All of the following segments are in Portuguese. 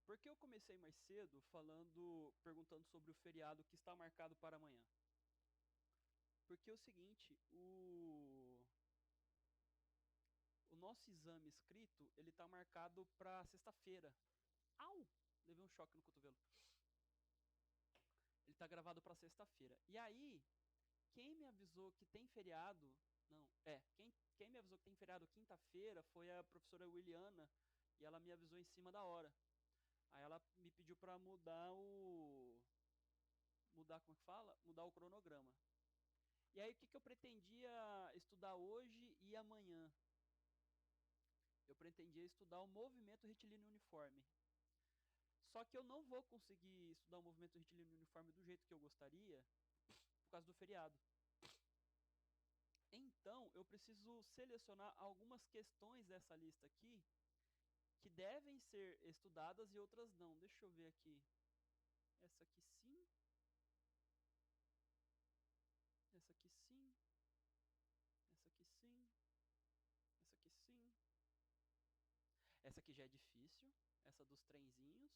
Por que eu comecei mais cedo perguntando sobre o feriado que está marcado para amanhã? Porque é o seguinte, o nosso exame escrito, ele está marcado para sexta-feira. Au! Levei um choque no cotovelo. Ele está gravado para sexta-feira. E aí, quem me avisou que tem feriado, não, quem me avisou que tem feriado quinta-feira foi a professora Williana, e ela me avisou em cima da hora. Aí ela me pediu para mudar, como é que fala? Mudar o cronograma. E aí o que eu pretendia estudar hoje e amanhã? Eu pretendia estudar o movimento retilíneo uniforme. Só que eu não vou conseguir estudar o movimento retilíneo uniforme do jeito que eu gostaria por causa do feriado. Então, eu preciso selecionar algumas questões dessa lista aqui que devem ser estudadas e outras não. Deixa eu ver aqui. Essa aqui sim. Essa aqui sim. Essa aqui sim. Essa aqui sim. Essa aqui já é difícil. Essa dos trenzinhos.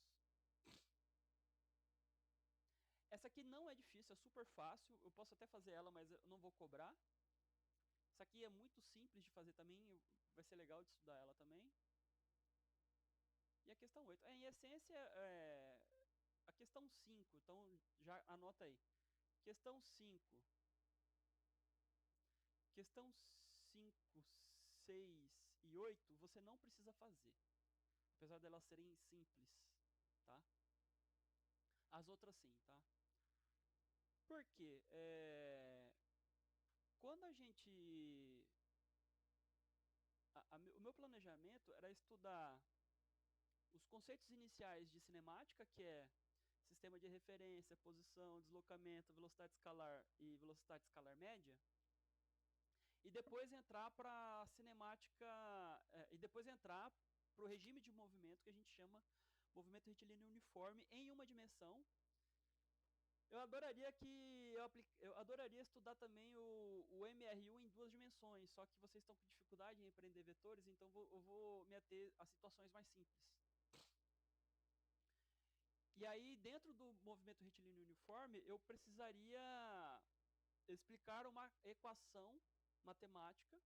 Essa aqui não é difícil, é super fácil. Eu posso até fazer ela, mas eu não vou cobrar. Essa aqui é muito simples de fazer também. Vai ser legal de estudar ela também. E a questão 8. Em essência, a questão 5. Então, já anota aí. Questão 5. Questão 5, 6 e 8 você não precisa fazer. Apesar delas serem simples, tá? As outras sim, tá? Por quê? Quando a gente... o meu planejamento era estudar os conceitos iniciais de cinemática, que é sistema de referência, posição, deslocamento, velocidade escalar e velocidade escalar média, e depois entrar para cinemática, e depois entrar para o regime de movimento que a gente chama movimento retilíneo uniforme em uma dimensão. Eu adoraria eu adoraria estudar também o MRU em duas dimensões, só que vocês estão com dificuldade em aprender vetores, então eu vou me ater a situações mais simples. E aí, dentro do movimento retilíneo uniforme, eu precisaria explicar uma equação matemática,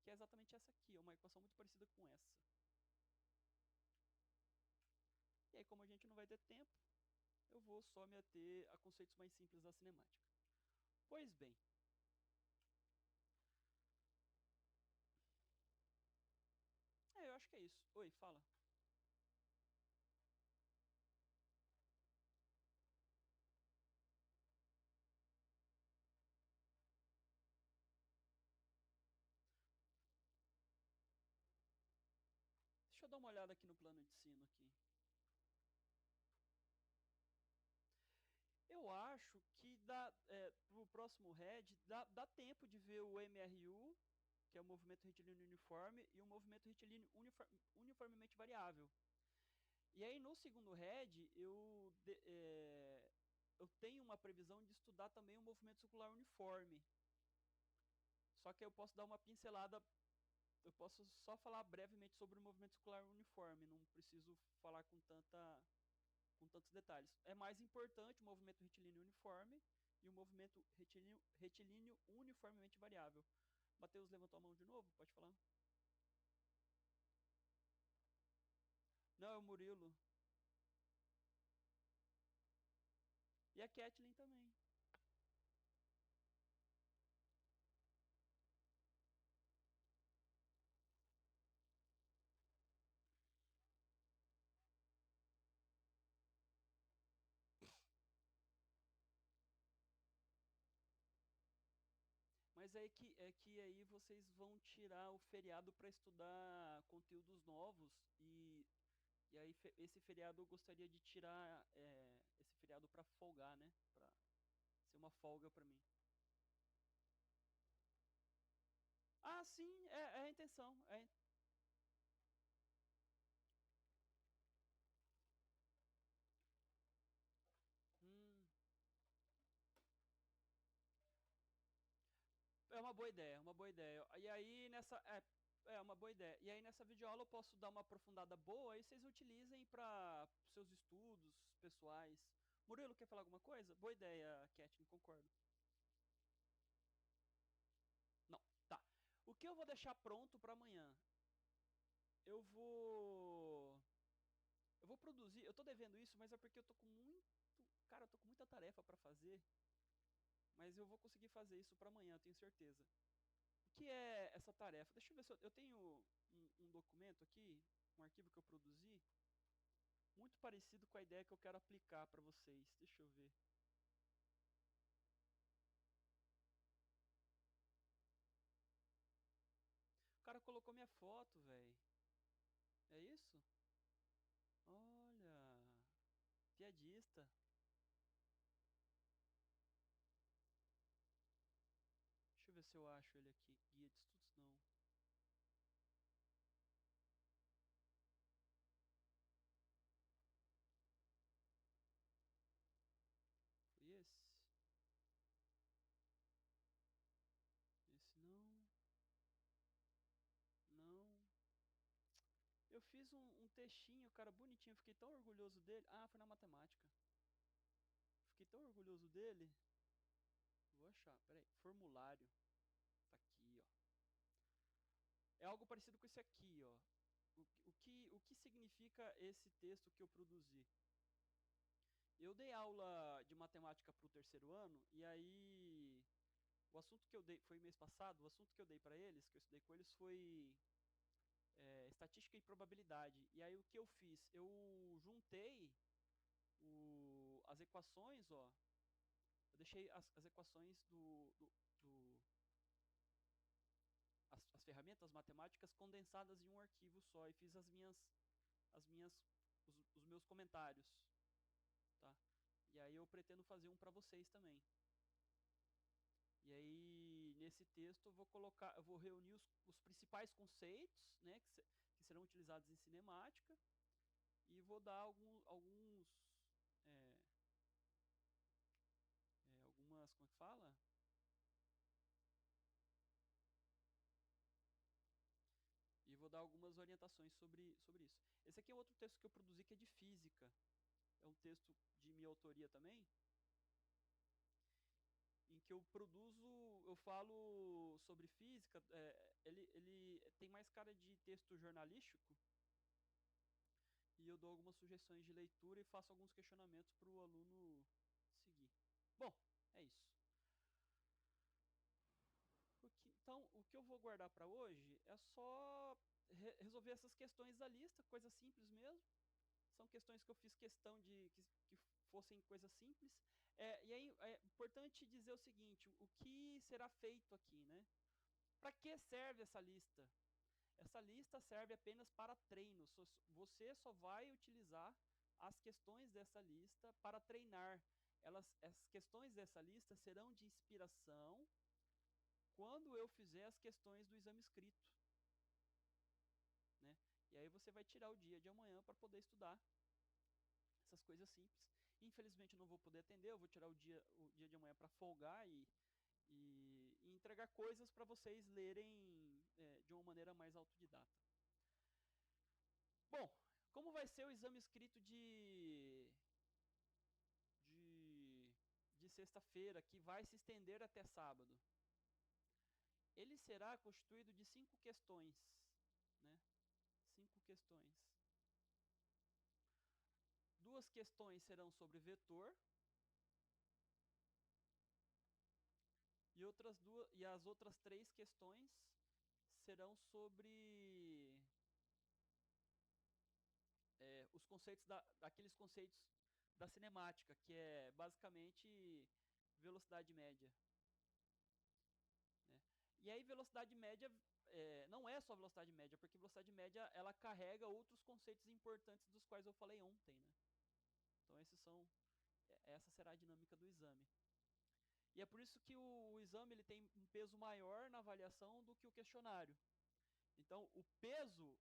que é exatamente essa aqui, é uma equação muito parecida com essa. E aí, como a gente não vai ter tempo, eu vou só me ater a conceitos mais simples da cinemática. Pois bem. Eu acho que é isso. Oi, fala. Deixa eu dar uma olhada aqui no plano de ensino aqui. Eu acho que pro próximo head dá tempo de ver o MRU, que é o movimento retilíneo uniforme, e o movimento retilíneo uniformemente variável. E aí no segundo head eu tenho uma previsão de estudar também o movimento circular uniforme. Só que eu posso dar uma pincelada, eu posso só falar brevemente sobre o movimento circular uniforme, não preciso falar com tantos detalhes. É mais importante o movimento retilíneo uniforme e o movimento retilíneo uniformemente variável. Matheus levantou a mão de novo? Pode falar. Não, é o Murilo. E a Kathleen também. Mas é que aí vocês vão tirar o feriado para estudar conteúdos novos e aí esse feriado eu gostaria de tirar esse feriado para folgar, né? Para ser uma folga para mim. Ah, sim, é a intenção. Hum, é uma boa ideia, uma boa ideia. E aí nessa É uma boa ideia. E aí nessa videoaula eu posso dar uma aprofundada boa e vocês utilizem para seus estudos pessoais. Murilo, quer falar alguma coisa? Boa ideia, Kathleen, concordo. Não, tá. O que eu vou deixar pronto para amanhã? Eu vou. Eu vou produzir. Eu tô devendo isso, mas é porque eu tô com muito. Cara, eu tô com muita tarefa para fazer. Mas eu vou conseguir fazer isso para amanhã, eu tenho certeza. O que é essa tarefa? Deixa eu ver se eu tenho um documento aqui, um arquivo que eu produzi, muito parecido com a ideia que eu quero aplicar para vocês. Deixa eu ver. O cara colocou minha foto, velho. É isso? Olha, piadista. Deixa eu ver se eu acho ele aqui. Guia de estudos não. Foi esse? Esse não. Não. Eu fiz um textinho, cara, bonitinho. Fiquei tão orgulhoso dele. Ah, foi na matemática. Fiquei tão orgulhoso dele. Vou achar, peraí. Formulário. Tá aqui, ó. É algo parecido com esse aqui, ó. O que significa esse texto que eu produzi? Eu dei aula de matemática para o terceiro ano, e aí o assunto que eu dei, foi mês passado, o assunto que eu dei para eles, que eu estudei com eles, foi estatística e probabilidade. E aí o que eu fiz? Eu juntei as equações, ó. Eu deixei as equações as ferramentas matemáticas condensadas em um arquivo só e fiz as minhas os meus comentários, tá? E aí eu pretendo fazer um para vocês também. E aí nesse texto eu vou colocar, eu vou reunir os principais conceitos, né, que serão utilizados em cinemática e vou dar alguns é, algumas, como é que fala? E vou dar algumas orientações sobre isso. Esse aqui é outro texto que eu produzi que é de física. É um texto de minha autoria também, em que eu produzo, eu falo sobre física. Ele tem mais cara de texto jornalístico e eu dou algumas sugestões de leitura e faço alguns questionamentos para o aluno seguir. Bom, é isso. Então, o que eu vou guardar para hoje é só resolver essas questões da lista, coisa simples mesmo. São questões que eu fiz questão de que fossem coisas simples. E aí é importante dizer o seguinte: o que será feito aqui, né? Para que serve essa lista? Essa lista serve apenas para treino. Você só vai utilizar as questões dessa lista para treinar. As questões dessa lista serão de inspiração quando eu fizer as questões do exame escrito, né? E aí você vai tirar o dia de amanhã para poder estudar essas coisas simples. Infelizmente eu não vou poder atender, eu vou tirar o dia de amanhã para folgar e entregar coisas para vocês lerem de uma maneira mais autodidata. Bom, como vai ser o exame escrito de, de sexta-feira, que vai se estender até sábado? Ele será constituído de 5 questões, né? 5 questões. 2 questões serão sobre vetor e as outras 3 questões serão sobre os conceitos daqueles conceitos da cinemática, que é basicamente velocidade média, né? E aí velocidade média não é só velocidade média, porque velocidade média ela carrega outros conceitos importantes dos quais eu falei ontem, né? Então essa será a dinâmica do exame. E é por isso que o exame ele tem um peso maior na avaliação do que o questionário. Então o peso,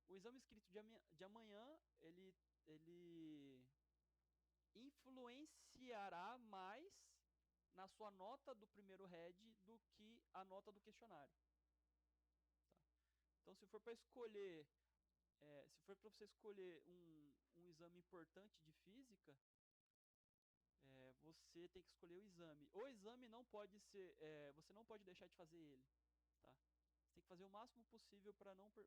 o exame escrito de amanhã ele influenciará mais na sua nota do primeiro head do que a nota do questionário. Então, se for para escolher, se for para você escolher um exame importante de física, você tem que escolher o exame. O exame não pode ser, você não pode deixar de fazer ele, tá? Você tem que fazer o máximo possível para não para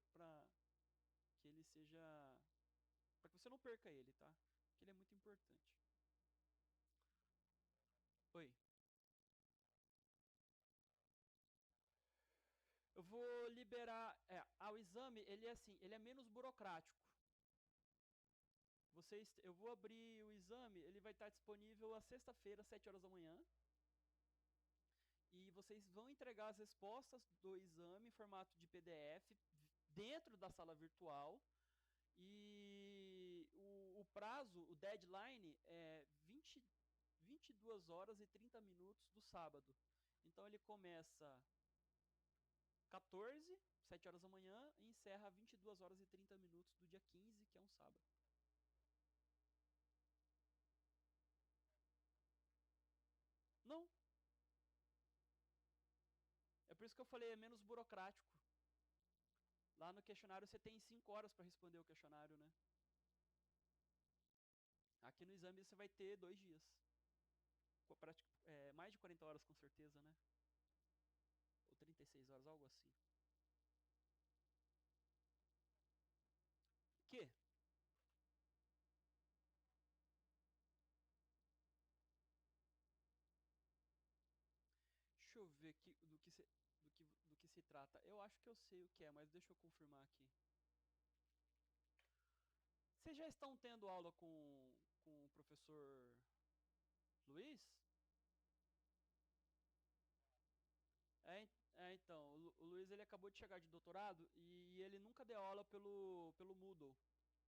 que ele seja, para que você não perca ele, tá? Porque ele é muito importante. Oi. Eu vou liberar, o exame, ele é assim, ele é menos burocrático. Eu vou abrir o exame, ele vai estar disponível às sexta-feira, às 7 horas da manhã. E vocês vão entregar as respostas do exame em formato de PDF dentro da sala virtual. E o prazo, o deadline, é 22 horas e 30 minutos do sábado. Então ele começa 14, 7 horas da manhã, e encerra 22 horas e 30 minutos do dia 15, que é um sábado. Não. É por isso que eu falei, é menos burocrático. Lá no questionário você tem 5 horas para responder o questionário, né? Aqui no exame você vai ter 2 dias. Mais de 40 horas com certeza, né? Ou 36 horas, algo assim. Que? Deixa eu ver aqui do que se trata. Eu acho que eu sei o que é, mas deixa eu confirmar aqui. Vocês já estão tendo aula com o professor Luiz? Então, o Luiz ele acabou de chegar de doutorado e ele nunca deu aula pelo Moodle.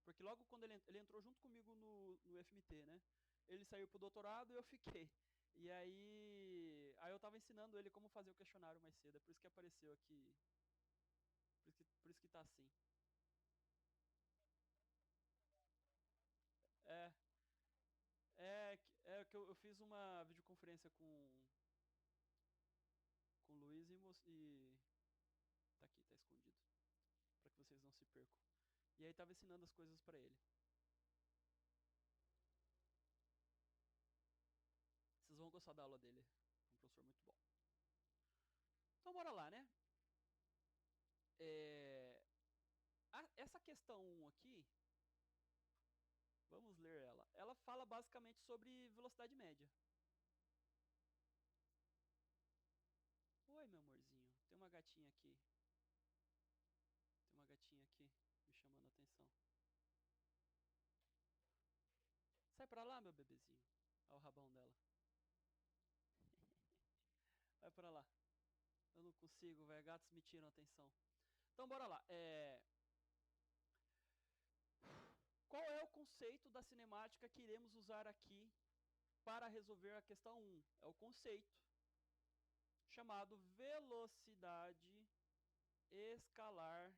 Porque logo quando ele entrou junto comigo no FMT, né? Ele saiu pro doutorado e eu fiquei. E aí eu tava ensinando ele como fazer o questionário mais cedo. É por isso que apareceu aqui. Por isso que tá assim. É, é que eu fiz uma videoconferência com o Luiz e tá aqui, tá escondido. Pra que vocês não se percam. E aí tava ensinando as coisas pra ele. Vocês vão gostar da aula dele. É um professor muito bom. Então bora lá, né? Essa questão 1 aqui, vamos ler ela. Ela fala basicamente sobre velocidade média. Oi, meu amorzinho. Tem uma gatinha aqui. Tem uma gatinha aqui me chamando a atenção. Sai pra lá, meu bebezinho. Olha o rabão dela. Vai pra lá. Eu não consigo, velho. Gatos me tiram a atenção. Então bora lá. Qual é o conceito da cinemática que iremos usar aqui para resolver a questão 1? É o conceito chamado velocidade escalar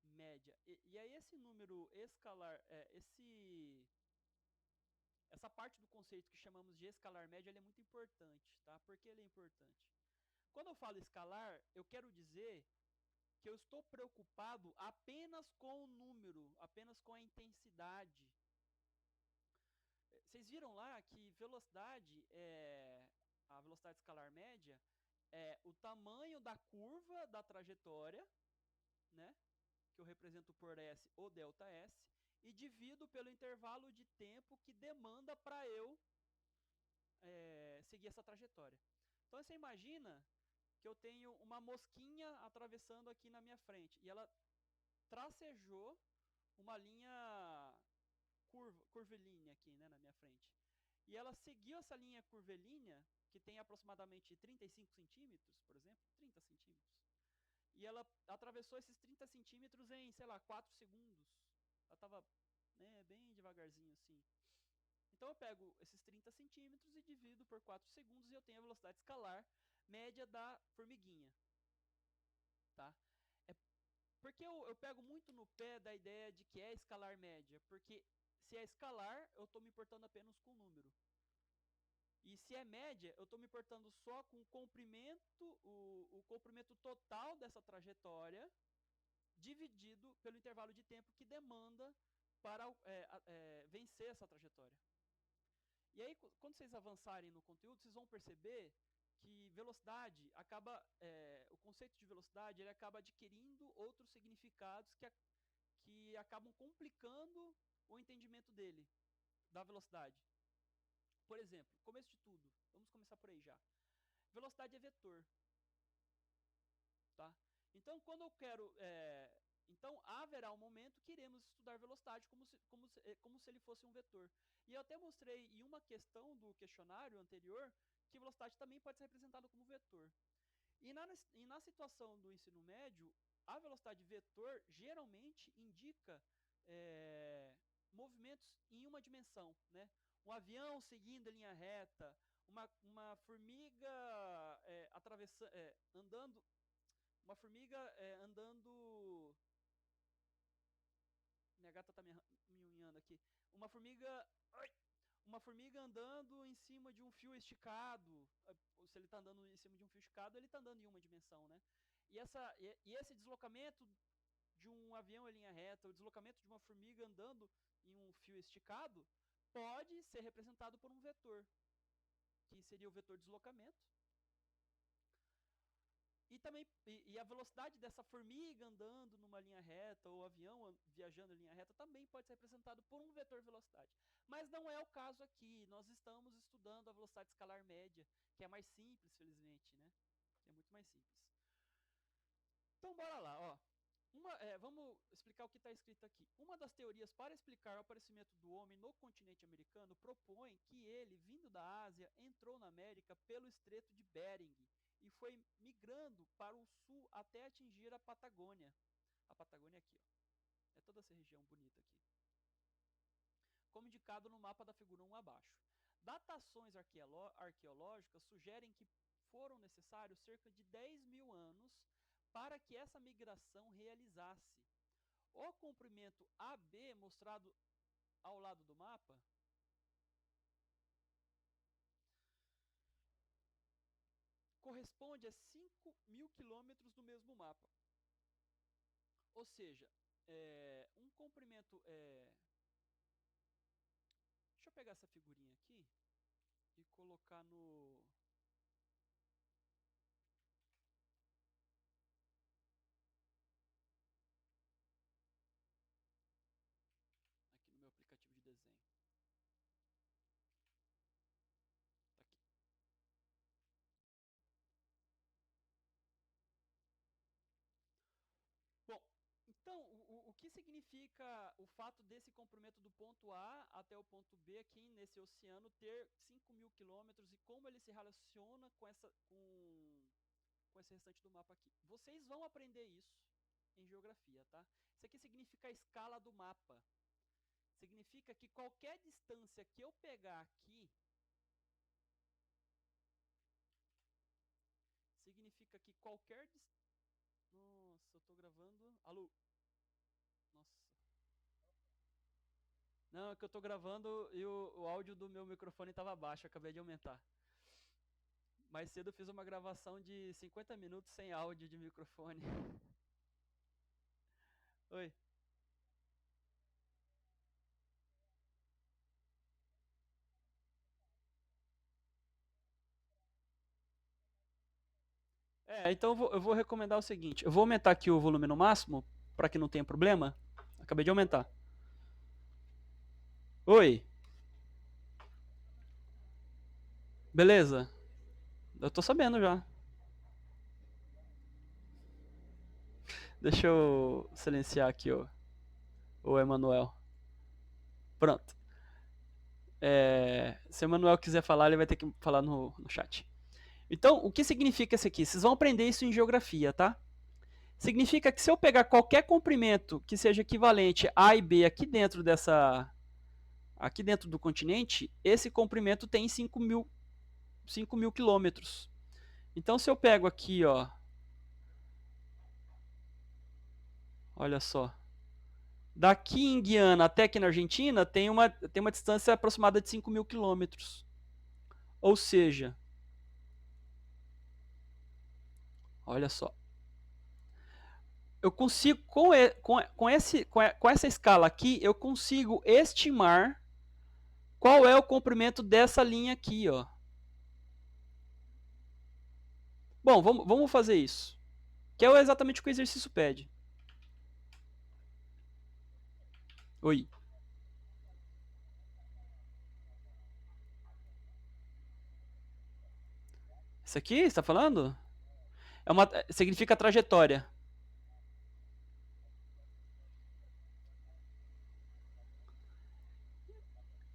média. E aí esse número escalar, essa parte do conceito que chamamos de escalar média, ele é muito importante, tá? Por que ele é importante? Quando eu falo escalar, eu quero dizer que eu estou preocupado apenas com o número, apenas com a intensidade. Vocês viram lá que a velocidade escalar média é o tamanho da curva da trajetória, né? Que eu represento por S ou ΔS, e divido pelo intervalo de tempo que demanda para eu seguir essa trajetória. Então você imagina que eu tenho uma mosquinha atravessando aqui na minha frente e ela tracejou uma linha curvilínea aqui, né, na minha frente. E ela seguiu essa linha curvilínea, que tem aproximadamente 35 centímetros, por exemplo, 30 centímetros. E ela atravessou esses 30 centímetros em, sei lá, 4 segundos. Ela estava, né, bem devagarzinho assim. Então eu pego esses 30 centímetros e divido por 4 segundos e eu tenho a velocidade escalar média da formiguinha. Tá? É porque eu pego muito no pé da ideia de que é escalar média, porque se é escalar, eu estou me importando apenas com o número. E se é média, eu estou me importando só com o comprimento total dessa trajetória, dividido pelo intervalo de tempo que demanda para vencer essa trajetória. E aí, quando vocês avançarem no conteúdo, vocês vão perceber que velocidade o conceito de velocidade ele acaba adquirindo outros significados que acabam complicando o entendimento dele, da velocidade. Por exemplo, começo de tudo, vamos começar por aí já. Velocidade é vetor. Tá? Então, quando eu quero. Então, haverá um momento que iremos estudar velocidade como se ele fosse um vetor. E eu até mostrei em uma questão do questionário anterior que velocidade também pode ser representada como vetor. E na situação do ensino médio, a velocidade vetor geralmente indica movimentos em uma dimensão. Né? Um avião seguindo a linha reta, uma formiga andando. Uma formiga andando. Minha gata tá me unhando aqui. Uma formiga. Uma formiga andando em cima de um fio esticado. Se ele está andando em cima de um fio esticado, ele está andando em uma dimensão, né? E esse deslocamento de um avião em linha reta, o deslocamento de uma formiga andando em um fio esticado, pode ser representado por um vetor, que seria o vetor deslocamento. E também a velocidade dessa formiga andando numa linha reta ou avião viajando em linha reta também pode ser representado por um vetor velocidade. Mas não é o caso aqui. Nós estamos estudando a velocidade escalar média, que é mais simples, felizmente, né? Que é muito mais simples. Então, bora lá, ó. Vamos explicar o que está escrito aqui. Uma das teorias para explicar o aparecimento do homem no continente americano propõe que ele, vindo da Ásia, entrou na América pelo Estreito de Bering e foi migrando para o sul até atingir a Patagônia. A Patagônia é aqui, ó. É toda essa região bonita aqui. Como indicado no mapa da figura 1 abaixo. Datações arqueológicas sugerem que foram necessários cerca de 10 mil anos para que essa migração realizasse. O comprimento AB mostrado ao lado do mapa corresponde a 5 mil quilômetros do mesmo mapa. Ou seja, um comprimento... Deixa eu pegar essa figurinha aqui e colocar no... aqui no meu aplicativo de desenho. Tá aqui. Bom, então, o que significa o fato desse comprimento do ponto A até o ponto B aqui nesse oceano ter 5 mil quilômetros e como ele se relaciona com esse restante do mapa aqui? Vocês vão aprender isso em geografia, tá? Isso aqui significa a escala do mapa. Significa que qualquer distância que eu pegar aqui, significa que qualquer distância... Nossa, eu tô gravando... Alô? Nossa. Não, é que eu tô gravando e o áudio do meu microfone tava baixo, acabei de aumentar. Mais cedo eu fiz uma gravação de 50 minutos sem áudio de microfone. Oi. Então eu vou recomendar o seguinte. Eu vou aumentar aqui o volume no máximo, para que não tenha problema. Acabei de aumentar. Oi. Beleza? Eu tô sabendo já. Deixa eu silenciar aqui o Emanuel. Pronto. Se o Emanuel quiser falar, ele vai ter que falar no chat. Então, o que significa isso aqui? Vocês vão aprender isso em geografia, tá? Significa que se eu pegar qualquer comprimento que seja equivalente a e B aqui dentro do continente, esse comprimento tem 5 mil quilômetros. Então, se eu pego aqui, ó, olha só, daqui em Guiana até aqui na Argentina tem uma distância aproximada de 5 mil quilômetros. Ou seja, olha só, eu consigo, com essa escala aqui, eu consigo estimar qual é o comprimento dessa linha aqui, ó. Bom, vamos fazer isso. Que é exatamente o que o exercício pede. Oi. Isso aqui, você está falando? Significa trajetória.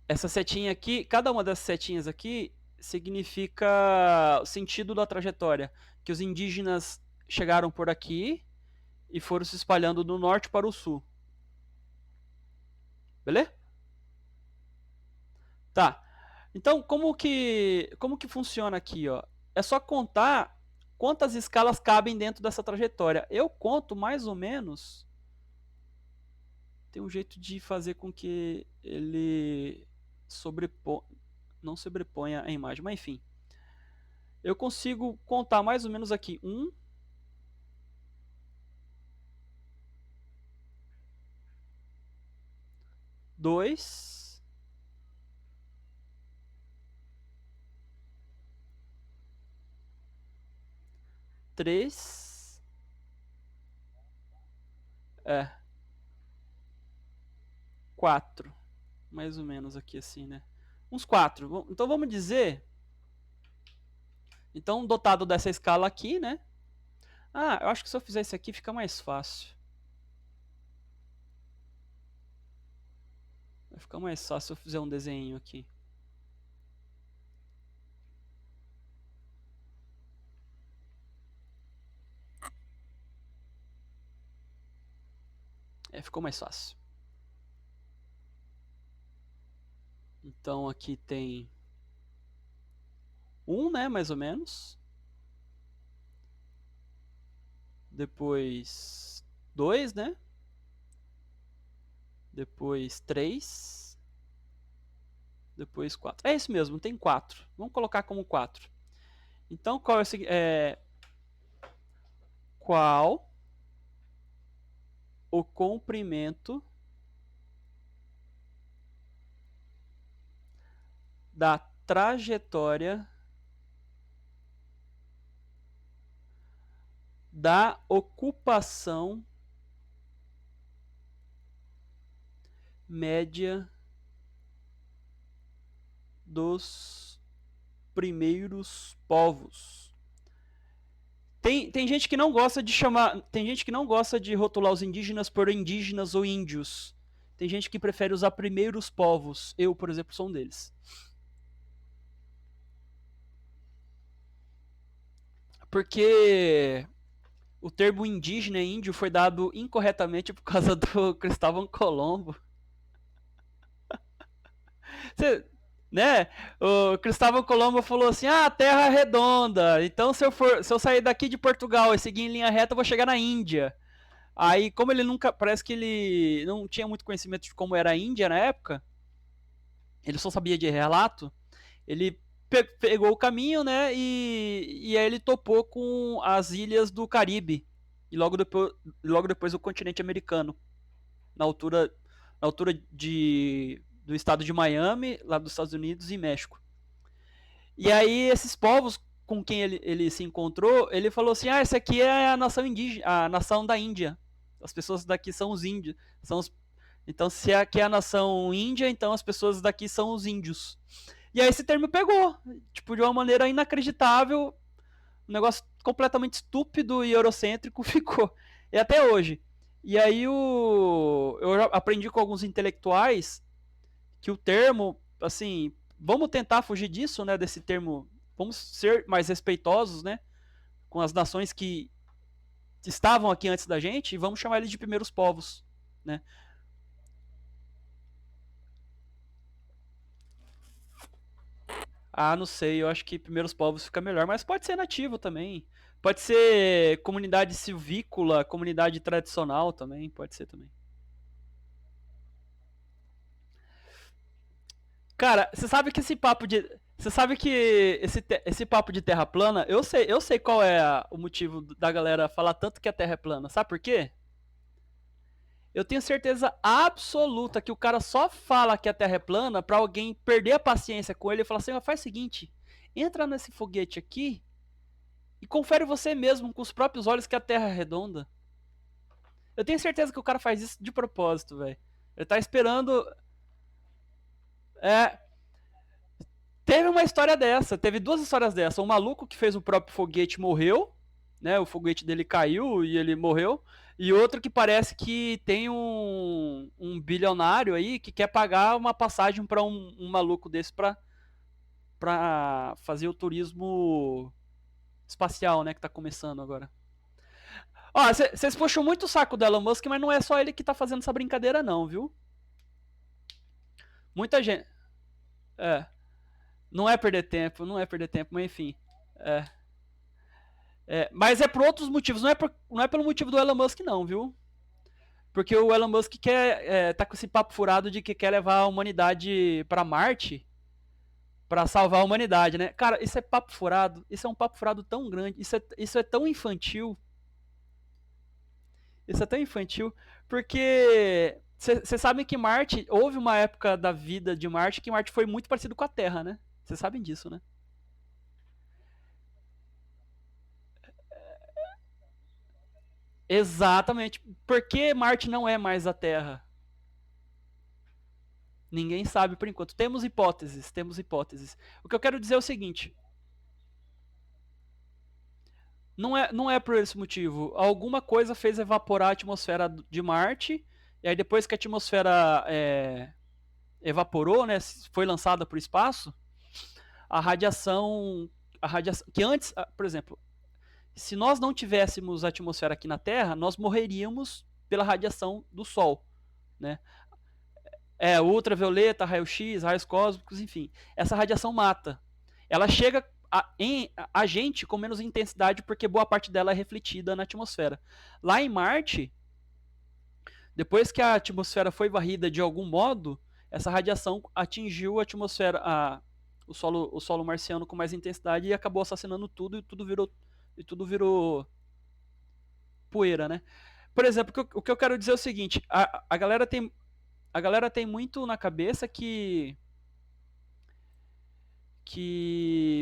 Essa setinha aqui, cada uma dessas setinhas aqui significa o sentido da trajetória. Que os indígenas chegaram por aqui e foram se espalhando do norte para o sul. Beleza? Tá. Então, como que funciona aqui, ó? É só contar quantas escalas cabem dentro dessa trajetória. Eu conto mais ou menos. Tem um jeito de fazer com que ele não sobreponha a imagem, mas enfim. Eu consigo contar mais ou menos aqui 1, 2, 3, 4. Mais ou menos aqui assim, né? Uns 4. Então vamos dizer. Então, dotado dessa escala aqui, né? Ah, eu acho que se eu fizer isso aqui fica mais fácil. Vai ficar mais fácil se eu fizer um desenho aqui. Ficou mais fácil. Então aqui tem 1, né, mais ou menos. Depois 2, né? Depois 3. Depois 4. É isso mesmo, tem 4. Vamos colocar como 4. Então, qual o comprimento da trajetória da ocupação média dos primeiros povos? Tem gente que não gosta de chamar. Tem gente que não gosta de rotular os indígenas por indígenas ou índios. Tem gente que prefere usar primeiros povos. Eu, por exemplo, sou um deles. Porque o termo indígena e índio foi dado incorretamente por causa do Cristóvão Colombo. Você, né? O Cristóvão Colombo falou assim: "Ah, a Terra é redonda. Então se eu sair daqui de Portugal e seguir em linha reta, eu vou chegar na Índia". Aí, como ele nunca, parece que ele não tinha muito conhecimento de como era a Índia na época, ele só sabia de relato, ele pegou o caminho, né? E aí ele topou com as ilhas do Caribe e logo depois o continente americano, na altura, do estado de Miami, lá dos Estados Unidos e México. E aí esses povos com quem ele se encontrou, ele falou assim: "Ah, essa aqui é a nação indígena, a nação da Índia. As pessoas daqui são os índios, então se aqui é a nação índia, então as pessoas daqui são os índios". E aí esse termo pegou, tipo, de uma maneira inacreditável, um negócio completamente estúpido e eurocêntrico ficou. E até hoje. E aí eu aprendi com alguns intelectuais que o termo, assim, vamos tentar fugir disso, né, desse termo, vamos ser mais respeitosos, né, com as nações que estavam aqui antes da gente e vamos chamar eles de primeiros povos, né? Ah, não sei, eu acho que primeiros povos fica melhor, mas pode ser nativo também. Pode ser comunidade silvícola, comunidade tradicional também, pode ser também. Cara, você sabe que esse papo de Você sabe que esse papo de terra plana, eu sei qual é o motivo da galera falar tanto que a terra é plana. Sabe por quê? Eu tenho certeza absoluta que o cara só fala que a terra é plana pra alguém perder a paciência com ele e falar assim: faz o seguinte, entra nesse foguete aqui e confere você mesmo com os próprios olhos que a terra é redonda. Eu tenho certeza que o cara faz isso de propósito, velho. Ele tá esperando. É, teve uma história dessa, teve duas histórias dessa. Um maluco que fez o próprio foguete morreu, né? O foguete dele caiu e ele morreu. E outro que parece que tem um bilionário aí que quer pagar uma passagem para um maluco desse pra fazer o turismo espacial, né? Que tá começando agora. Ó, vocês puxam muito o saco do Elon Musk, mas não é só ele que tá fazendo essa brincadeira, não, viu? Muita gente. É. Não é perder tempo, não é perder tempo, mas enfim. É. Mas é por outros motivos, não é pelo motivo do Elon Musk, não, viu? Porque o Elon Musk tá com esse papo furado de que quer levar a humanidade para Marte para salvar a humanidade, né? Cara, isso é papo furado, isso é um papo furado tão grande, isso é tão infantil, isso é tão infantil, porque vocês sabem que Marte, houve uma época da vida de Marte que Marte foi muito parecido com a Terra, né? Vocês sabem disso, né? Exatamente. Por que Marte não é mais a Terra? Ninguém sabe por enquanto. Temos hipóteses, temos hipóteses. O que eu quero dizer é o seguinte: não é por esse motivo. Alguma coisa fez evaporar a atmosfera de Marte, e aí depois que a atmosfera evaporou, né, foi lançada para o espaço, a radiação, que antes, por exemplo, se nós não tivéssemos atmosfera aqui na Terra, nós morreríamos pela radiação do Sol, né? Ultravioleta, raio-x, raios cósmicos, enfim. Essa radiação mata. Ela chega a gente com menos intensidade porque boa parte dela é refletida na atmosfera. Lá em Marte, depois que a atmosfera foi varrida de algum modo, essa radiação atingiu a atmosfera, o solo marciano com mais intensidade e acabou assassinando tudo e tudo virou poeira, né? Por exemplo, o que eu quero dizer é o seguinte: a galera tem muito na cabeça que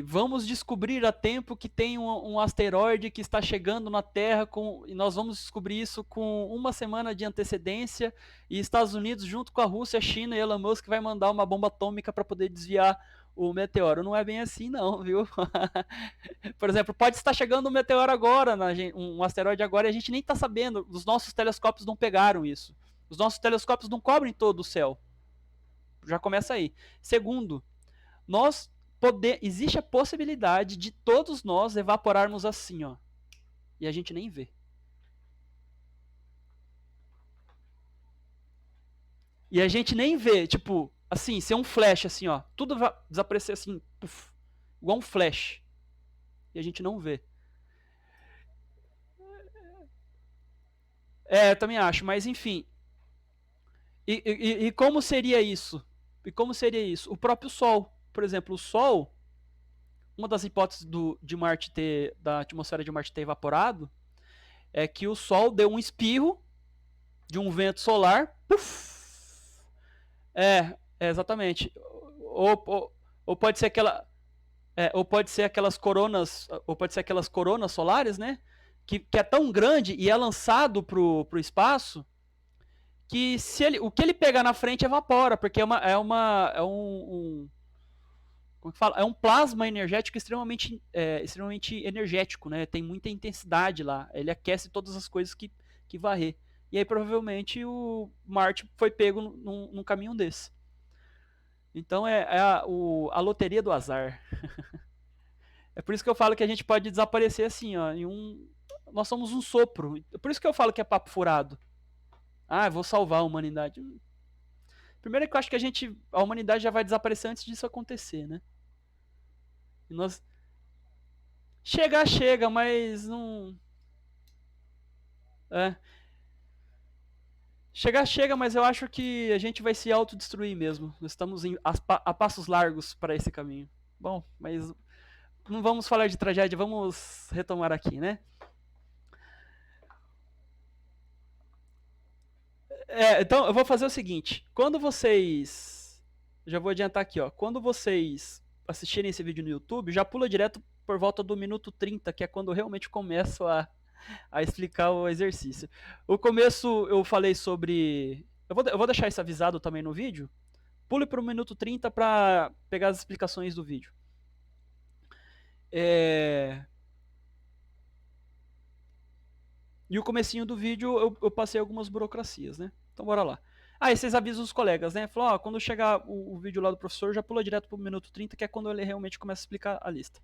vamos descobrir a tempo que tem um asteroide que está chegando na Terra e nós vamos descobrir isso com uma semana de antecedência e Estados Unidos junto com a Rússia, a China e Elon Musk vai mandar uma bomba atômica para poder desviar o meteoro. Não é bem assim não, viu? Por exemplo, pode estar chegando um meteoro agora, um asteroide agora e a gente nem está sabendo. Os nossos telescópios não pegaram isso. Os nossos telescópios não cobrem todo o céu. Já começa aí. Segundo, existe a possibilidade de todos nós evaporarmos assim, ó. E a gente nem vê. E a gente nem vê, tipo, assim, ser um flash, assim, ó. Tudo vai desaparecer assim, puff, igual um flash. E a gente não vê. Eu também acho, mas enfim. E como seria isso? E como seria isso? O próprio Sol. Por exemplo, o Sol, uma das hipóteses de Marte da atmosfera de Marte ter evaporado, é que o Sol deu um espirro de um vento solar, puff, exatamente. Ou pode ser aquelas coronas, ou pode ser aquelas coronas solares, né? Que é tão grande e é lançado pro espaço que o que ele pegar na frente evapora, porque como que fala? É um plasma energético extremamente energético, né? Tem muita intensidade lá. Ele aquece todas as coisas que varrer. E aí provavelmente o Marte foi pego num caminho desse. Então a loteria do azar. É por isso que eu falo que a gente pode desaparecer assim, ó. Nós somos um sopro. É por isso que eu falo que é papo furado. Ah, eu vou salvar a humanidade. Primeiro é que eu acho que a humanidade já vai desaparecer antes disso acontecer, né? E nós chega, mas não. É. Chega, mas eu acho que a gente vai se autodestruir mesmo. Nós estamos a passos largos para esse caminho. Bom, mas não vamos falar de tragédia, vamos retomar aqui, né? Então, eu vou fazer o seguinte: quando vocês. Já vou adiantar aqui, ó. Quando vocês assistirem esse vídeo no YouTube, já pula direto por volta do minuto 30, que é quando eu realmente começo a explicar o exercício. O começo eu falei sobre. Eu vou deixar isso avisado também no vídeo. Pule para o minuto 30 para pegar as explicações do vídeo. É... E o comecinho do vídeo eu passei algumas burocracias, né? Então bora lá. Ah, e vocês avisam os colegas, né? Falou, ó, quando chegar o vídeo lá do professor, já pula direto pro minuto 30, que é quando ele realmente começa a explicar a lista.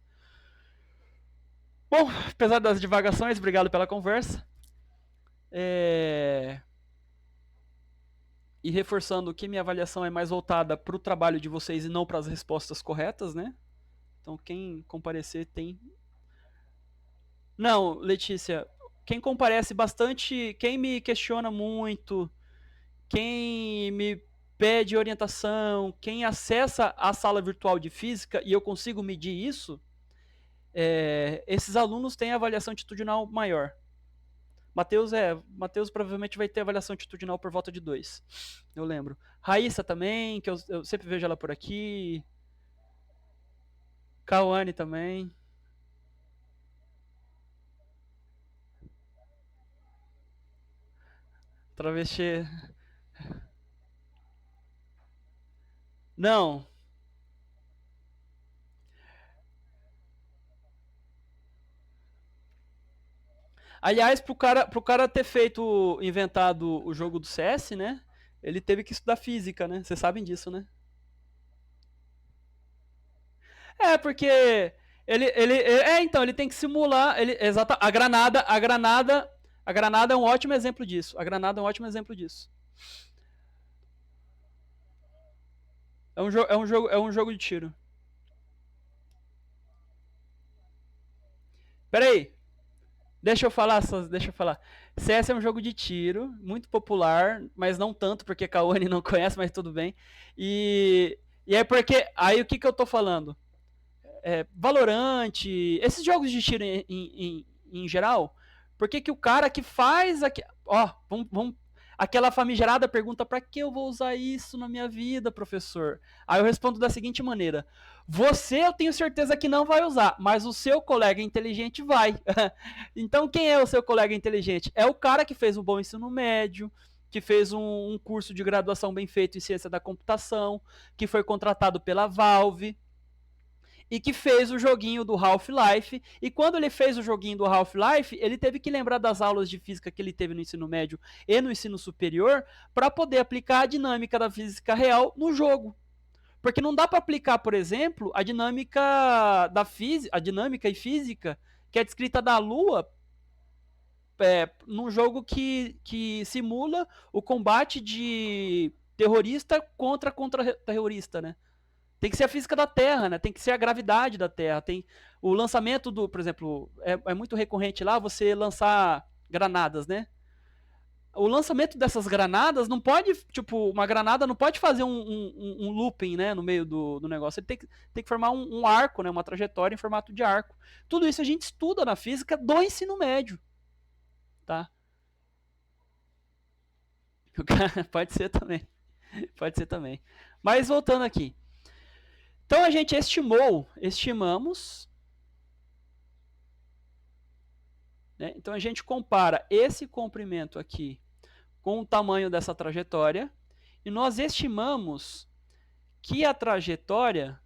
Bom, apesar das divagações, obrigado pela conversa. E reforçando que minha avaliação é mais voltada para o trabalho de vocês e não para as respostas corretas, né? Então quem comparecer tem. Não, Letícia, quem comparece bastante, quem me questiona muito, quem me pede orientação, quem acessa a sala virtual de física e eu consigo medir isso, esses alunos têm avaliação atitudinal maior. Matheus provavelmente vai ter avaliação atitudinal por volta de 2. Eu lembro. Raíssa também, que eu sempre vejo ela por aqui. Cauane também. Travesti. Não. Aliás, pro cara ter inventado o jogo do CS, né? Ele teve que estudar física, né? Vocês sabem disso, né? Porque então, ele tem que simular, a granada é um ótimo exemplo disso. A granada é um ótimo exemplo disso. É um jogo de tiro. Peraí, deixa eu falar. CS é um jogo de tiro, muito popular, mas não tanto porque Kawane não conhece, mas tudo bem. E é porque. Aí o que eu tô falando? Valorant, esses jogos de tiro em geral, por que o cara que faz. Ó, vamos, aquela famigerada pergunta: para que eu vou usar isso na minha vida, professor? Aí eu respondo da seguinte maneira: você eu tenho certeza que não vai usar, mas o seu colega inteligente vai. Então quem é o seu colega inteligente? É o cara que fez um bom ensino médio, que fez um curso de graduação bem feito em ciência da computação, que foi contratado pela Valve e que fez o joguinho do Half-Life. E quando ele fez o joguinho do Half-Life, ele teve que lembrar das aulas de física que ele teve no ensino médio e no ensino superior para poder aplicar a dinâmica da física real no jogo. Porque não dá para aplicar, por exemplo, a dinâmica da física, a dinâmica e física que é descrita da Lua num jogo que simula o combate de terrorista contra terrorista, né? Tem que ser a física da Terra, né? Tem que ser a gravidade da Terra. Tem o lançamento por exemplo, é muito recorrente lá você lançar granadas, né? O lançamento dessas granadas não pode, tipo, uma granada não pode fazer um looping, né, no meio do negócio. Ele tem que formar um arco, né, uma trajetória em formato de arco. Tudo isso a gente estuda na física do ensino médio, tá? Pode ser também, pode ser também. Mas voltando aqui. Então a gente estimamos, né? Então a gente compara esse comprimento aqui com o tamanho dessa trajetória e nós estimamos que a trajetória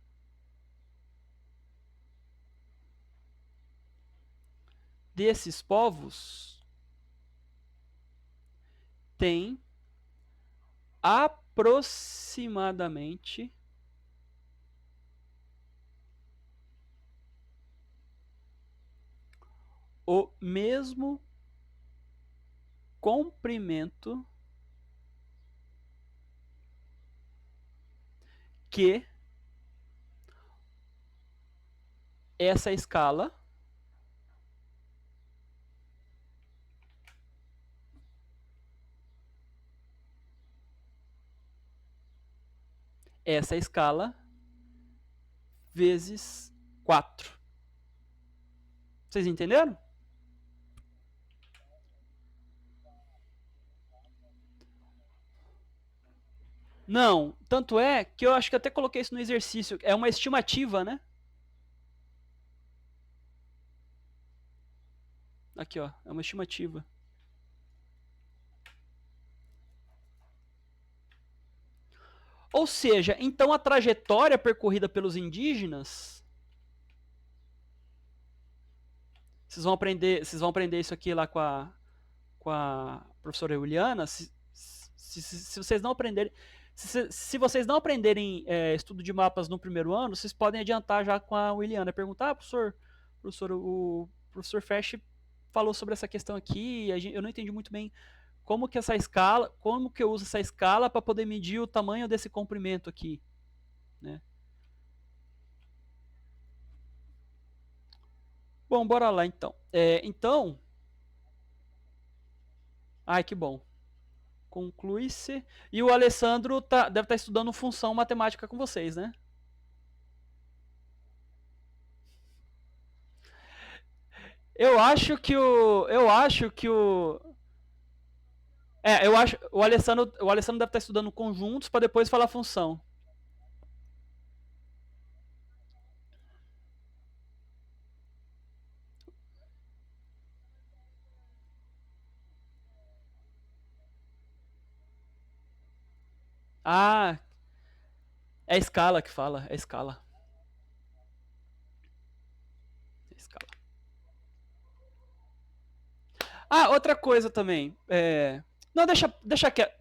desses povos tem aproximadamente o mesmo comprimento que essa escala vezes 4. Vocês entenderam? Não, tanto é que eu acho que até coloquei isso no exercício. É uma estimativa, né? Aqui, ó, é uma estimativa. Ou seja, então a trajetória percorrida pelos indígenas. Vocês vão aprender isso aqui lá com a professora Euliana. Se vocês não aprenderem. Se vocês não aprenderem estudo de mapas no primeiro ano, vocês podem adiantar já com a Williana. Perguntar, professor, o professor Fesch falou sobre essa questão aqui, eu não entendi muito bem como que essa escala, como que eu uso essa escala para poder medir o tamanho desse comprimento aqui, né? Bom, bora lá então. Ai, que bom. Conclui-se. E o Alessandro deve estar estudando função matemática com vocês, né? Eu acho que o. Eu acho que o. Eu acho. O Alessandro deve estar estudando conjuntos para depois falar função. Ah, é escala que fala. É escala. É escala. Ah, outra coisa também. Não, deixa quieto.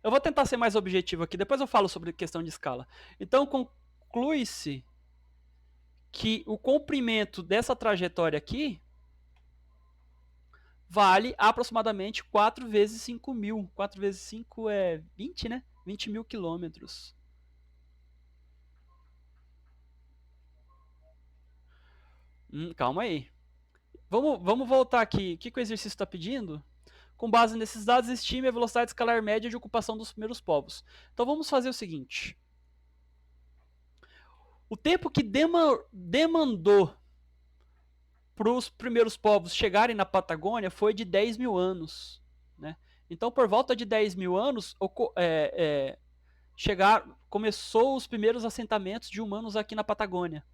Eu vou tentar ser mais objetivo aqui. Depois eu falo sobre questão de escala. Então, conclui-se que o comprimento dessa trajetória aqui vale aproximadamente 4 vezes 5 mil. 4 vezes 5 é 20, né? 20 mil quilômetros. Calma aí. Vamos voltar aqui. O que o exercício está pedindo? Com base nesses dados, estime a velocidade escalar média de ocupação dos primeiros povos. Então vamos fazer o seguinte. O tempo que demandou para os primeiros povos chegarem na Patagônia foi de 10 mil anos. Né? Então, por volta de 10 mil anos, começou os primeiros assentamentos de humanos aqui na Patagônia.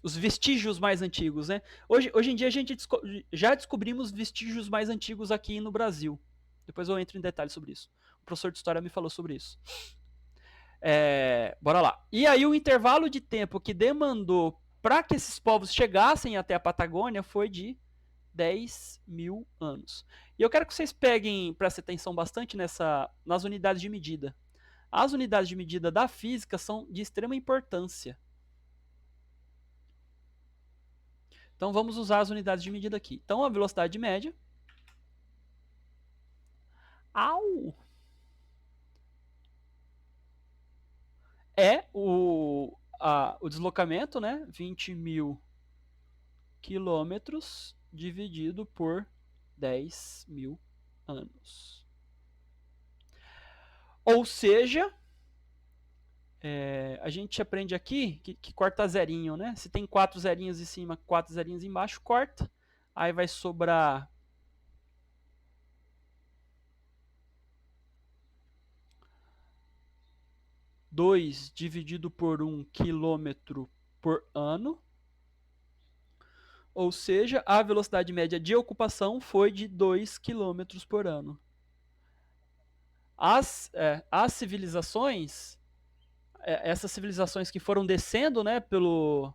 Os vestígios mais antigos, né? Hoje em dia a gente já descobrimos vestígios mais antigos aqui no Brasil. Depois eu entro em detalhes sobre isso. O professor de história me falou sobre isso. Bora lá. E aí o intervalo de tempo que demandou para que esses povos chegassem até a Patagônia foi de 10 mil anos. E eu quero que vocês prestem atenção bastante nas unidades de medida. As unidades de medida da física são de extrema importância. Então vamos usar as unidades de medida aqui. Então a velocidade média. É o deslocamento, né? 20 mil quilômetros dividido por 10 mil anos. Ou seja, a gente aprende aqui que corta zerinho, né? Se tem 4 zerinhos em cima, 4 zerinhos embaixo, corta. Aí vai sobrar 2 dividido por 1 quilômetro por ano. Ou seja, a velocidade média de ocupação foi de 2 km por ano. As civilizações, essas civilizações que foram descendo, né, pelo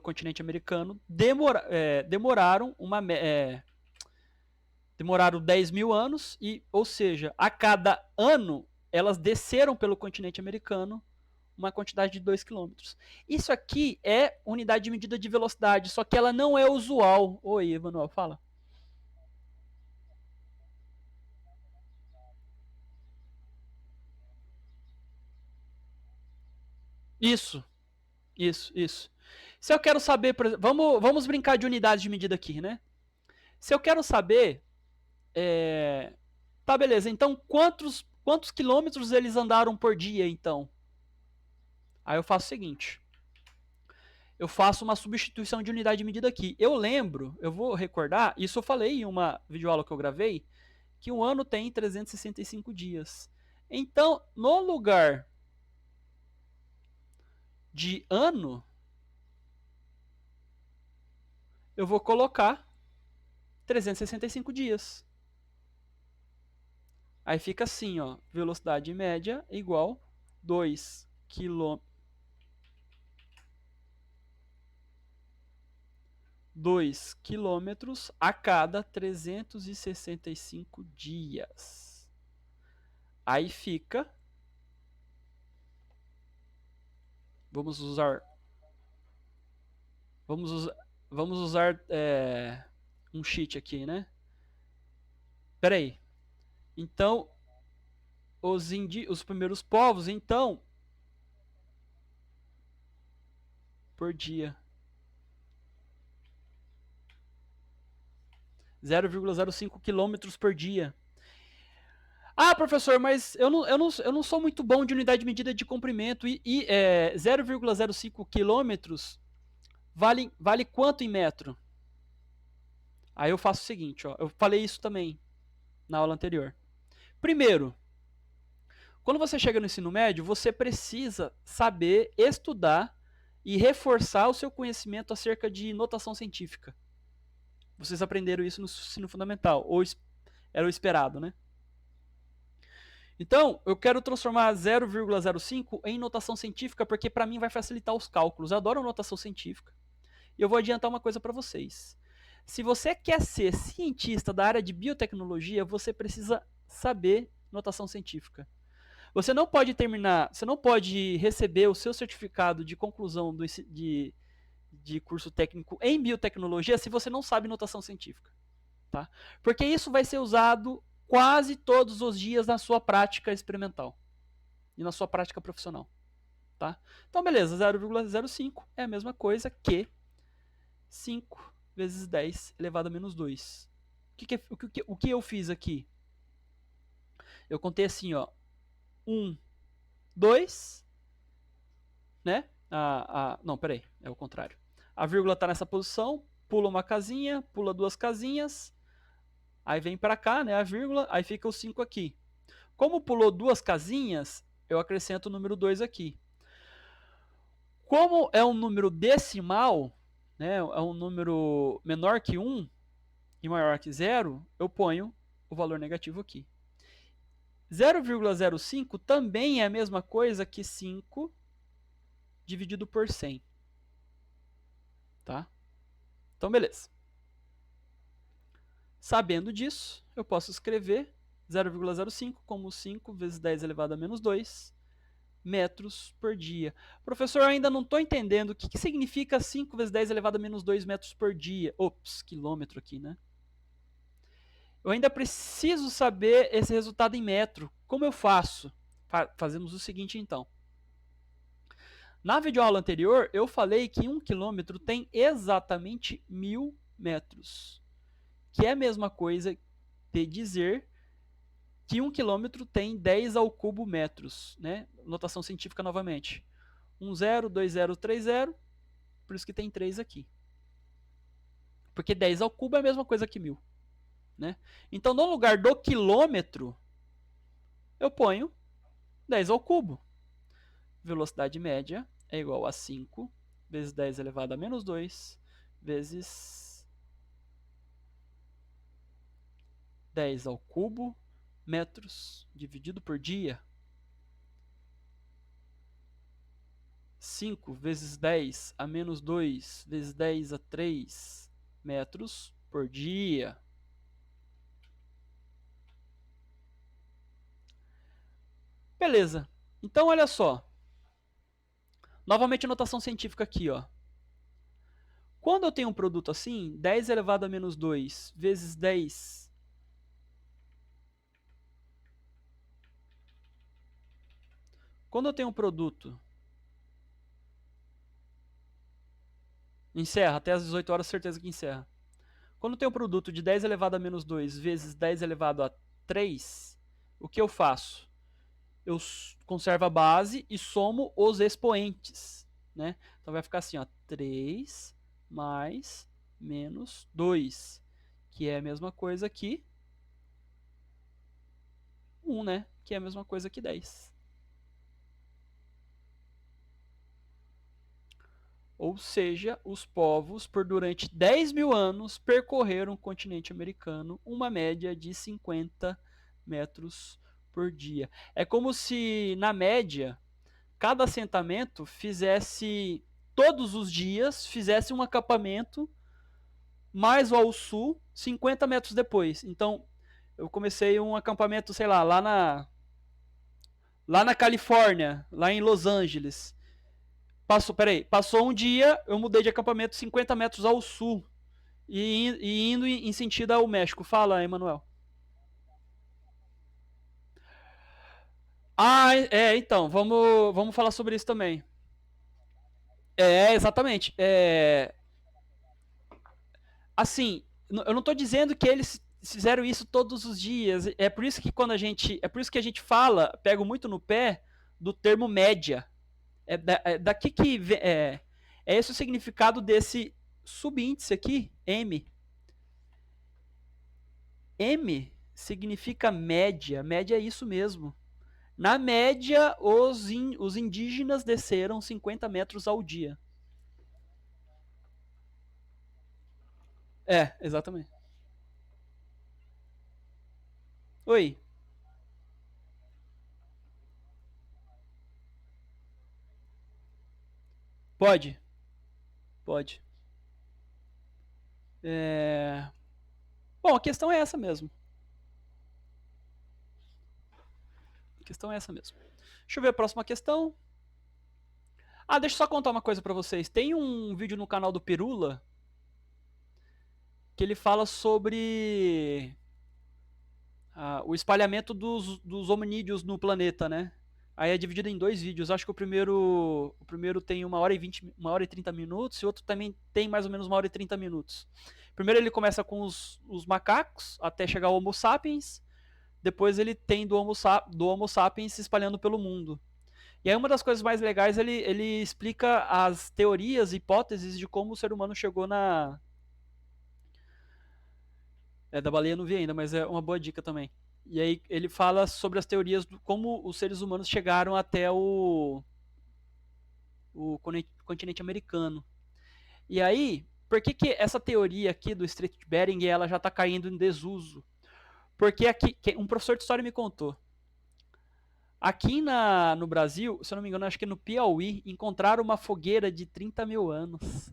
continente americano, demoraram 10 mil anos, ou seja, a cada ano elas desceram pelo continente americano uma quantidade de 2 km. Isso aqui é unidade de medida de velocidade, só que ela não é usual. Oi, Emanuel, fala. Isso. Se eu quero saber, por exemplo, vamos brincar de unidades de medida aqui, né? Se eu quero saber Tá, beleza. Então, quantos quilômetros eles andaram por dia, então? Aí eu faço o seguinte. Eu faço uma substituição de unidade de medida aqui. Eu lembro, eu vou recordar, isso eu falei em uma videoaula que eu gravei, que um ano tem 365 dias. Então, no lugar de ano, eu vou colocar 365 dias. Aí fica assim, ó, velocidade média igual 2 km 2 quilômetros a cada 365 dias. Aí fica. Vamos usar. Vamos usar um cheat aqui, né? Pera aí. Então, os primeiros povos, então, por dia. 0,05 quilômetros por dia. Ah, professor, mas eu não sou muito bom de unidade de medida de comprimento. E 0,05 quilômetros vale quanto em metro? Aí eu faço o seguinte, ó, eu falei isso também na aula anterior. Primeiro, quando você chega no ensino médio, você precisa saber estudar e reforçar o seu conhecimento acerca de notação científica. Vocês aprenderam isso no ensino fundamental, ou era o esperado, né? Então, eu quero transformar 0,05 em notação científica, porque para mim vai facilitar os cálculos. Eu adoro notação científica. E eu vou adiantar uma coisa para vocês. Se você quer ser cientista da área de biotecnologia, você precisa saber notação científica. Você não pode receber o seu certificado de conclusão de curso técnico em biotecnologia se você não sabe notação científica. Tá? Porque isso vai ser usado quase todos os dias na sua prática experimental e na sua prática profissional. Tá? Então, beleza, 0,05 é a mesma coisa que 5 vezes 10 elevado a menos 2. O que eu fiz aqui? Eu contei assim, ó, 1, 2, né? Não, peraí, é o contrário. A vírgula está nessa posição, pula uma casinha, pula duas casinhas, aí vem para cá, né, a vírgula, aí fica o 5 aqui. Como pulou duas casinhas, eu acrescento o número 2 aqui. Como é um número decimal, né, é um número menor que 1 e maior que 0, eu ponho o valor negativo aqui. 0,05 também é a mesma coisa que 5 dividido por 100. Tá? Então, beleza. Sabendo disso, eu posso escrever 0,05 como 5 vezes 10 elevado a menos 2 metros por dia. Professor, eu ainda não estou entendendo o que significa 5 vezes 10 elevado a menos 2 metros por dia. Ops, quilômetro aqui, né? Eu ainda preciso saber esse resultado em metro. Como eu faço? Fazemos o seguinte, então. Na videoaula anterior, eu falei que 1 quilômetro tem exatamente 1000 metros, que é a mesma coisa de dizer que 1 quilômetro tem 10 ao cubo metros, né? Notação científica novamente. 10, 20, 30, por isso que tem 3 aqui. Porque 10 ao cubo é a mesma coisa que 1000. Né? Então, no lugar do quilômetro, eu ponho 10 ao cubo. Velocidade média é igual a 5 vezes 10 elevado a menos 2 vezes 10 ao cubo metros dividido por dia. 5 vezes 10 a menos 2 vezes 10 a 3 metros por dia. Beleza. Então, olha só. Novamente a notação científica aqui, ó. Quando eu tenho um produto assim, 10 elevado a menos 2 vezes 10... Quando eu tenho um produto... Encerra, até as 18 horas, certeza que encerra. Quando eu tenho um produto de 10 elevado a menos 2 vezes 10 elevado a 3, o que eu faço? Eu conservo a base e somo os expoentes, né? Então vai ficar assim, ó, 3 mais menos 2, que é a mesma coisa que 1, né? Que é a mesma coisa que 10. Ou seja, os povos, por durante 10 mil anos, percorreram o continente americano uma média de 50 metros por dia. É como se, na média, cada assentamento fizesse, todos os dias, fizesse um acampamento mais ao sul, 50 metros depois. Então, eu comecei um acampamento, sei lá, lá na Califórnia, lá em Los Angeles. Passou um dia, eu mudei de acampamento 50 metros ao sul e indo em sentido ao México. Fala, Emanuel. Ah, então, vamos falar sobre isso também. Exatamente. Assim, eu não estou dizendo que eles fizeram isso todos os dias. É por isso que é por isso que a gente fala, pego muito no pé do termo média. Daqui que é esse o significado desse subíndice aqui, M. M significa média. Média é isso mesmo. Na média, os indígenas desceram 50 metros ao dia. Exatamente. Oi, pode? Pode. É... Bom, a questão é essa mesmo. A questão é essa mesmo. Deixa eu ver a próxima questão. Ah, deixa eu só contar uma coisa pra vocês. Tem um vídeo no canal do Pirula que ele fala sobre o espalhamento dos hominídeos no planeta, né? Aí é dividido em dois vídeos. Acho que o primeiro tem 1 hora e 20, 1 hora e 30 minutos, e o outro também tem mais ou menos 1 hora e 30 minutos. Primeiro ele começa com os macacos, até chegar ao Homo sapiens. Depois ele tem do Homo sapiens se espalhando pelo mundo. E aí uma das coisas mais legais, ele explica as teorias, hipóteses de como o ser humano chegou da baleia não vi ainda, mas é uma boa dica também. E aí ele fala sobre as teorias de como os seres humanos chegaram até o continente americano. E aí, por que essa teoria aqui do Estreito de Bering ela já está caindo em desuso? Porque aqui, um professor de história me contou. Aqui no Brasil, se eu não me engano, acho que no Piauí, encontraram uma fogueira de 30 mil anos.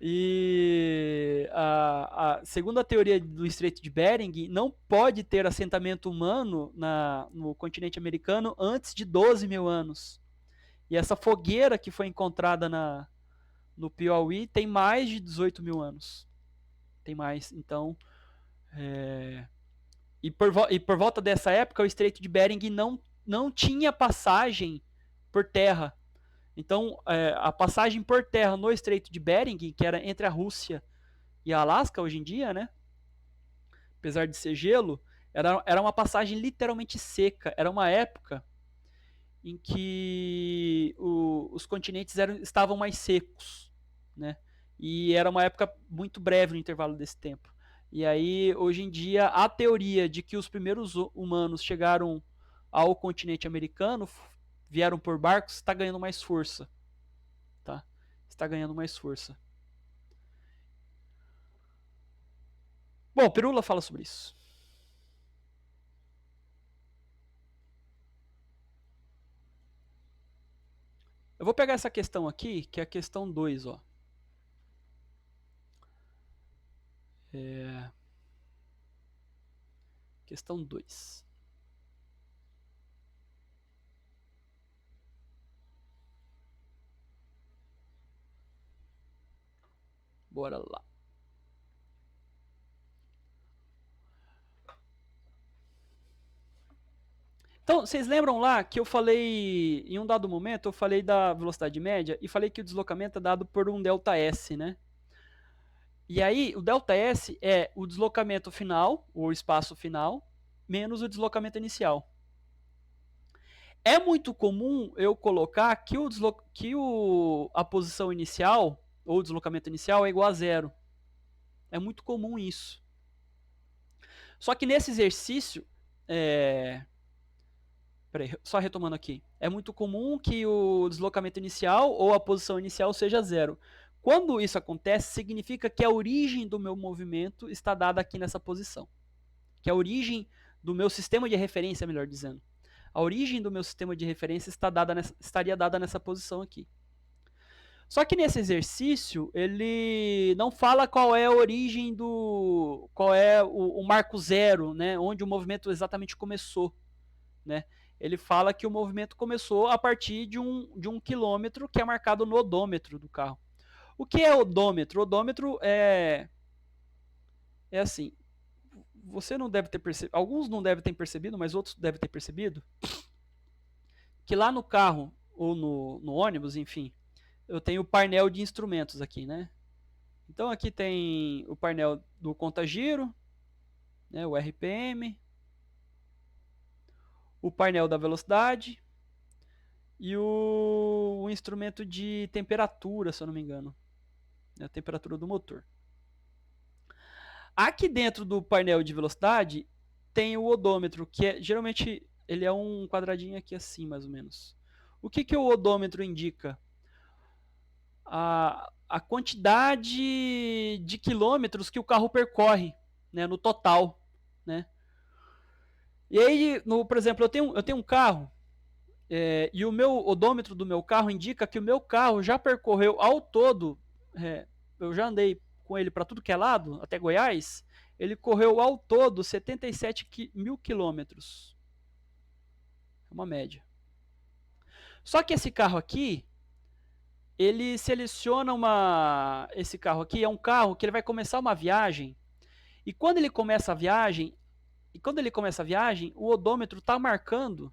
E segundo a teoria do Estreito de Bering, não pode ter assentamento humano no continente americano antes de 12 mil anos. E essa fogueira que foi encontrada no Piauí tem mais de 18 mil anos. Tem mais. Então, por volta dessa época, o Estreito de Bering não tinha passagem por terra. Então, a passagem por terra no Estreito de Bering, que era entre a Rússia e a Alasca hoje em dia, né? Apesar de ser gelo, era uma passagem literalmente seca. Era uma época em que os continentes estavam mais secos, né? E era uma época muito breve no intervalo desse tempo. E aí, hoje em dia, a teoria de que os primeiros humanos chegaram ao continente americano, vieram por barcos, está ganhando mais força, tá? Está ganhando mais força. Bom, Pirula fala sobre isso. Eu vou pegar essa questão aqui, que é a questão 2, ó. Questão 2. Bora lá. Então, vocês lembram lá que eu falei, em um dado momento, eu falei da velocidade média e falei que o deslocamento é dado por um ΔS, né? E aí, o ΔS é o deslocamento final, o espaço final, menos o deslocamento inicial. É muito comum eu colocar que, a posição inicial, ou o deslocamento inicial, é igual a zero. É muito comum isso. Só que nesse exercício, peraí, só retomando aqui, é muito comum que o deslocamento inicial ou a posição inicial seja zero. Quando isso acontece, significa que a origem do meu movimento está dada aqui nessa posição. Que a origem do meu sistema de referência, melhor dizendo. A origem do meu sistema de referência estaria dada nessa posição aqui. Só que nesse exercício, ele não fala qual é a origem do. Qual é o marco zero, né? Onde o movimento exatamente começou. Né? Ele fala que o movimento começou a partir de um quilômetro que é marcado no odômetro do carro. O que é odômetro? Odômetro é assim. Você não deve ter percebido, alguns não devem ter percebido, mas outros devem ter percebido, que lá no carro ou no ônibus, enfim, eu tenho o painel de instrumentos aqui, né? Então aqui tem o painel do conta-giro, né, o RPM, o painel da velocidade e o instrumento de temperatura, se eu não me engano, né, a temperatura do motor. Aqui dentro do painel de velocidade tem o odômetro, que geralmente ele é um quadradinho aqui assim, mais ou menos. O que o odômetro indica? A quantidade de quilômetros que o carro percorre, né, no total, né? E aí, por exemplo, eu tenho um carro e o meu odômetro do meu carro indica que o meu carro já percorreu ao todo, eu já andei com ele para tudo que é lado, até Goiás, ele correu ao todo 77 mil quilômetros. É uma média. Só que esse carro aqui, ele seleciona esse carro aqui é um carro que ele vai começar uma viagem, e quando ele começa a viagem, o odômetro está marcando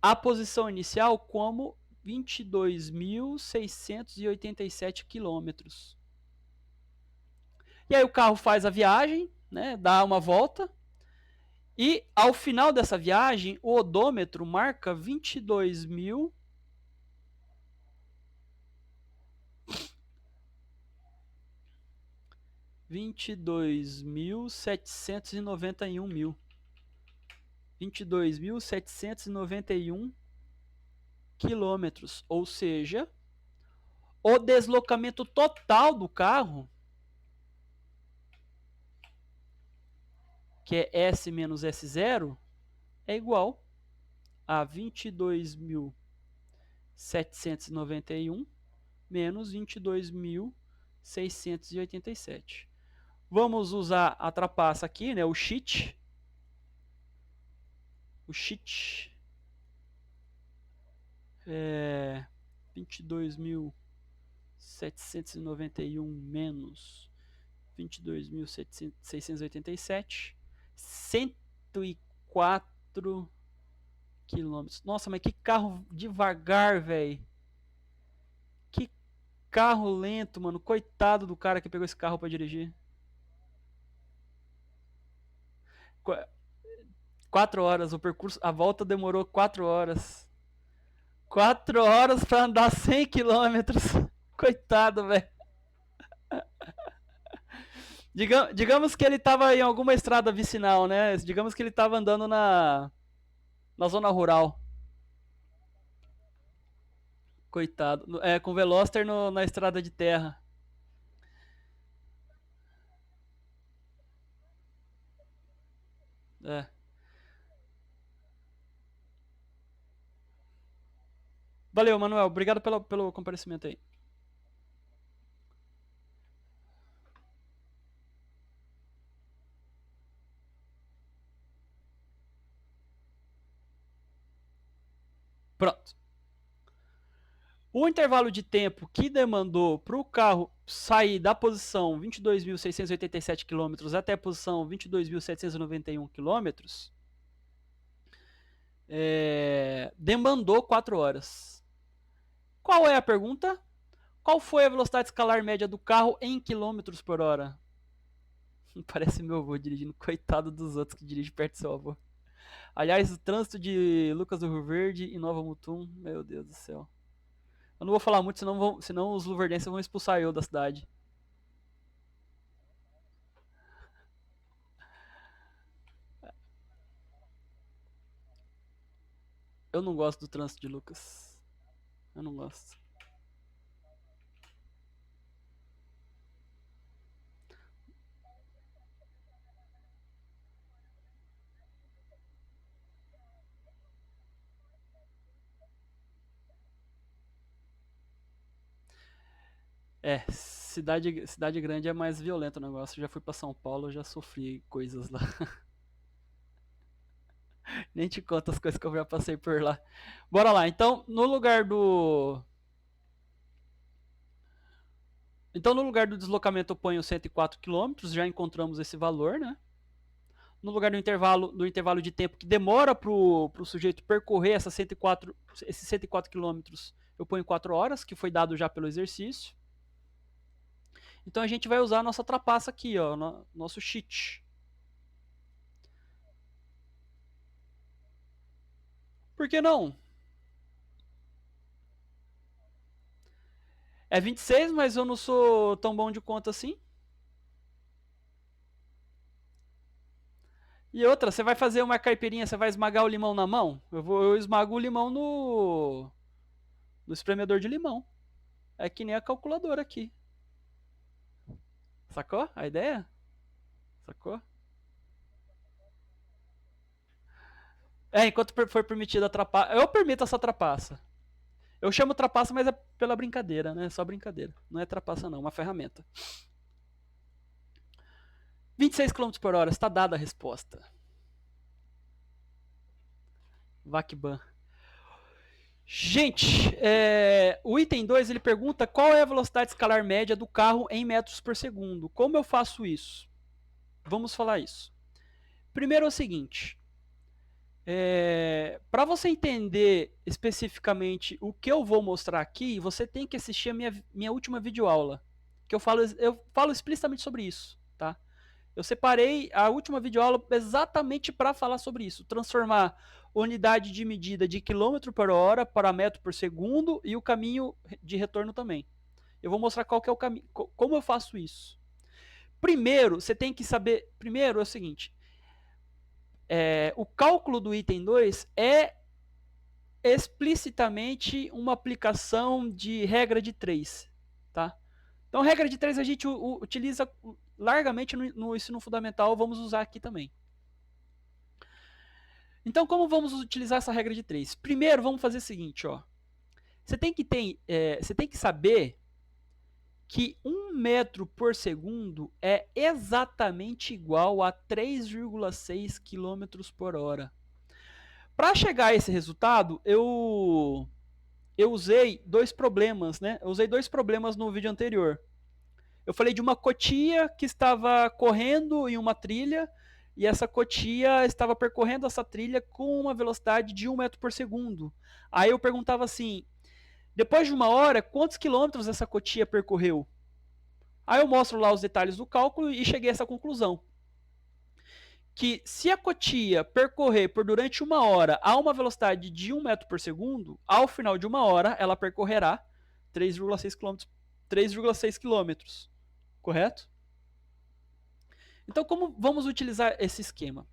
a posição inicial como 22.687 quilômetros. E aí o carro faz a viagem, né, dá uma volta, e ao final dessa viagem, o odômetro marca 22.791 quilômetros, ou seja, o deslocamento total do carro, que é S menos S0, é igual a 22.791 menos 22.687. Vamos usar a trapaça aqui, né, o cheat. O cheat é 22.791 menos 22.687, 104 quilômetros. Nossa, mas que carro devagar, velho. Que carro lento, mano. Coitado do cara que pegou esse carro pra dirigir. 4 horas, o percurso, a volta demorou 4 horas. 4 horas pra andar 100 quilômetros. Coitado, velho. Digamos que ele tava em alguma estrada vicinal, né? Digamos que ele tava andando na zona rural. Coitado. Com o Veloster na estrada de terra. É. Valeu, Manuel. Obrigado pelo comparecimento aí. Pronto. O intervalo de tempo que demandou para o carro sair da posição 22.687 km até a posição 22.791 km demandou 4 horas. Qual é a pergunta? Qual foi a velocidade escalar média do carro em quilômetros por hora? Parece meu avô dirigindo. Coitado dos outros que dirigem perto do seu avô. Aliás, o trânsito de Lucas do Rio Verde e Nova Mutum, meu Deus do céu. Eu não vou falar muito, senão os luverdenses vão expulsar eu da cidade. Eu não gosto do trânsito de Lucas. Eu não gosto. É, cidade grande é mais violento o negócio. Eu já fui pra São Paulo, já sofri coisas lá. Nem te conto as coisas que eu já passei por lá. Bora lá, então, no lugar do. Então, no lugar do deslocamento, eu ponho 104 quilômetros, já encontramos esse valor, né? No lugar do intervalo de tempo que demora para o sujeito percorrer esses 104 quilômetros, eu ponho 4 horas, que foi dado já pelo exercício. Então a gente vai usar a nossa trapaça aqui, ó, nosso cheat. Por que não? É 26, mas eu não sou tão bom de conta assim. E outra, você vai fazer uma caipirinha, você vai esmagar o limão na mão? Eu esmago o limão no espremedor de limão. É que nem a calculadora aqui. Sacou a ideia? Sacou? É, enquanto for permitida a trapaça. Eu permito essa trapaça. Eu chamo trapaça, mas é pela brincadeira, né? É só brincadeira. Não é trapaça, não, é uma ferramenta. 26 km por hora, está dada a resposta. Vacban. Gente, o item 2 ele pergunta qual é a velocidade escalar média do carro em metros por segundo. Como eu faço isso? Vamos falar isso. Primeiro é o seguinte: para você entender especificamente o que eu vou mostrar aqui, você tem que assistir a minha última videoaula, que eu falo explicitamente sobre isso, tá? Eu separei a última videoaula exatamente para falar sobre isso, transformar unidade de medida de quilômetro por hora para metro por segundo e o caminho de retorno também. Eu vou mostrar qual que é o caminho, como eu faço isso. Primeiro, você tem que saber, primeiro é o seguinte, o cálculo do item 2 é explicitamente uma aplicação de regra de 3, tá? Então, regra de 3 a gente utiliza largamente no ensino fundamental, vamos usar aqui também. Então, como vamos utilizar essa regra de 3? Primeiro, vamos fazer o seguinte, ó. Você tem que saber que 1 metro por segundo é exatamente igual a 3,6 km por hora. Para chegar a esse resultado, eu usei dois problemas, né? Eu usei dois problemas no vídeo anterior. Eu falei de uma cotia que estava correndo em uma trilha e essa cotia estava percorrendo essa trilha com uma velocidade de 1 metro por segundo. Aí eu perguntava assim, depois de 1 hora, quantos quilômetros essa cotia percorreu? Aí eu mostro lá os detalhes do cálculo e cheguei a essa conclusão. Que se a cotia percorrer por durante 1 hora a uma velocidade de 1 metro por segundo, ao final de 1 hora ela percorrerá 3,6 km. 3,6 quilômetros, correto? Então, como vamos utilizar esse esquema?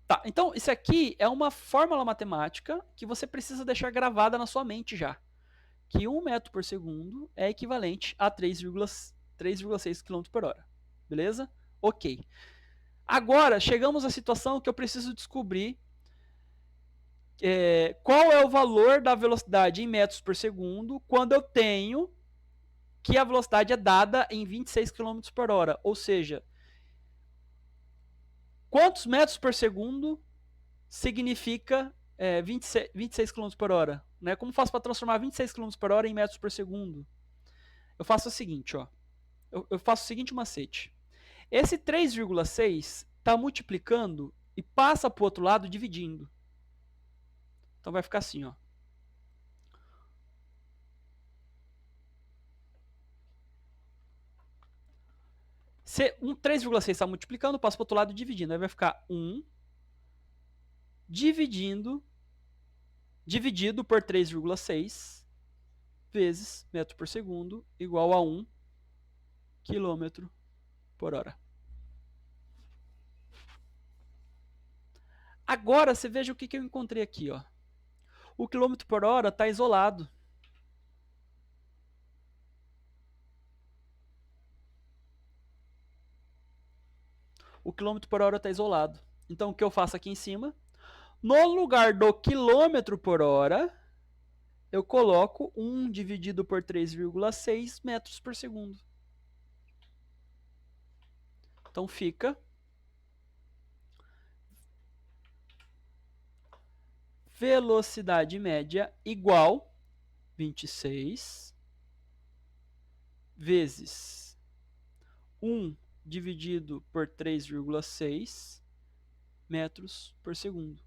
Tá, então isso aqui é uma fórmula matemática que você precisa deixar gravada na sua mente já. Que 1 metro por segundo é equivalente a 3,6 km por hora. Beleza? Ok. Agora, chegamos à situação que eu preciso descobrir qual é o valor da velocidade em metros por segundo quando eu tenho que a velocidade é dada em 26 km por hora. Ou seja, quantos metros por segundo significa 26 km por hora? Né? Como faço para transformar 26 km por hora em metros por segundo? Eu faço o seguinte, ó. Eu faço o seguinte macete. Esse 3,6 está multiplicando e passa para o outro lado dividindo. Então vai ficar assim, ó. 3,6 está multiplicando, passo para o outro lado e dividindo. Aí vai ficar 1 dividido por 3,6 vezes metro por segundo igual a 1 km por hora. Agora você veja o que eu encontrei aqui. Ó. O quilômetro por hora está isolado. O quilômetro por hora está isolado. Então o que eu faço aqui em cima? No lugar do quilômetro por hora, eu coloco 1 dividido por 3,6 metros por segundo. Então fica velocidade média igual 26 vezes 1 dividido por 3,6 metros por segundo.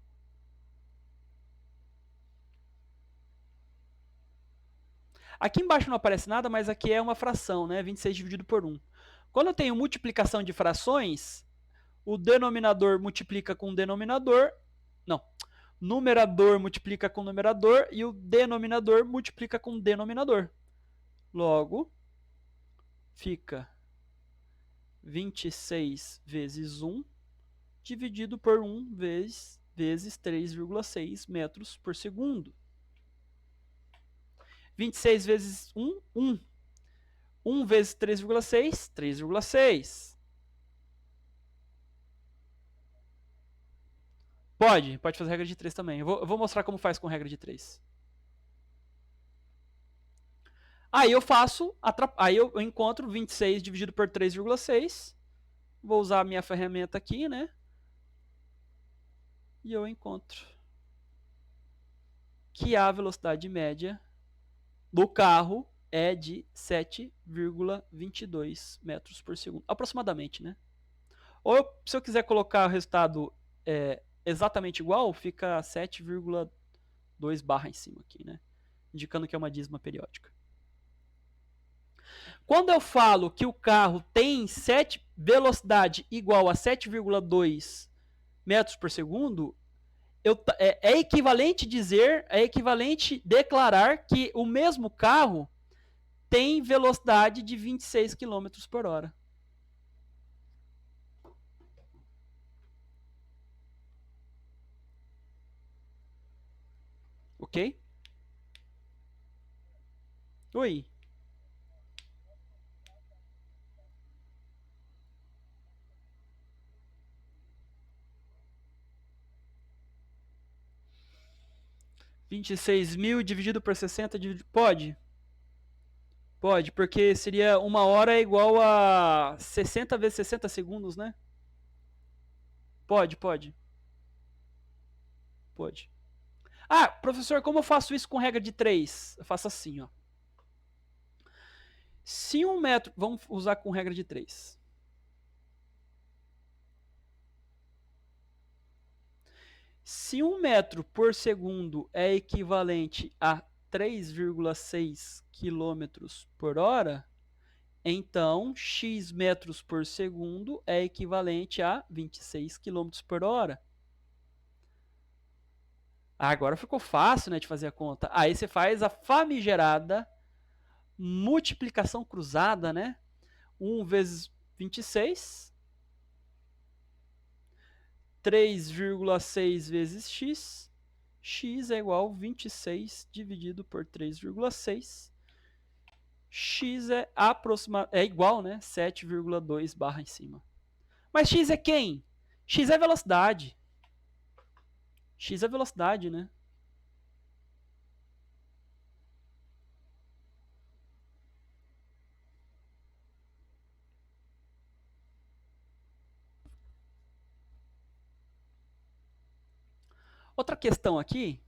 Aqui embaixo não aparece nada, mas aqui é uma fração, né? 26 dividido por 1. Quando eu tenho multiplicação de frações, o denominador multiplica com o denominador. Não. Numerador multiplica com o numerador e o denominador multiplica com o denominador. Logo, fica 26 vezes 1 dividido por 1 vezes 3,6 metros por segundo. 26 vezes 1, 1. 1 vezes 3,6, 3,6. Pode fazer regra de 3 também. Eu vou mostrar como faz com regra de 3. Aí eu encontro 26 dividido por 3,6. Vou usar a minha ferramenta aqui, né? E eu encontro que a velocidade média do carro é de 7,22 metros por segundo. Aproximadamente, né? Ou se eu quiser colocar o resultado exatamente igual, fica 7,2 barra em cima aqui, né? Indicando que é uma dízima periódica. Quando eu falo que o carro tem velocidade igual a 7,2 metros por segundo, é equivalente declarar que o mesmo carro tem velocidade de 26 km por hora. Ok? Oi. $26.000 dividido por 60 pode? Pode, porque seria 1 hora igual a 60 vezes 60 segundos, né? Pode. Ah, professor, como eu faço isso com regra de 3? Eu faço assim, ó. Se 1 metro... Vamos usar com regra de 3. Se 1 metro por segundo é equivalente a 3,6 km por hora, então x metros por segundo é equivalente a 26 km por hora. Agora ficou fácil, né, de fazer a conta. Aí você faz a famigerada multiplicação cruzada, né? 1 vezes 26, 3,6 vezes x, x é igual a 26 dividido por 3,6. X é igual, né? 7,2 barra em cima. Mas x é quem? X é velocidade. X é velocidade, né? Outra questão aqui.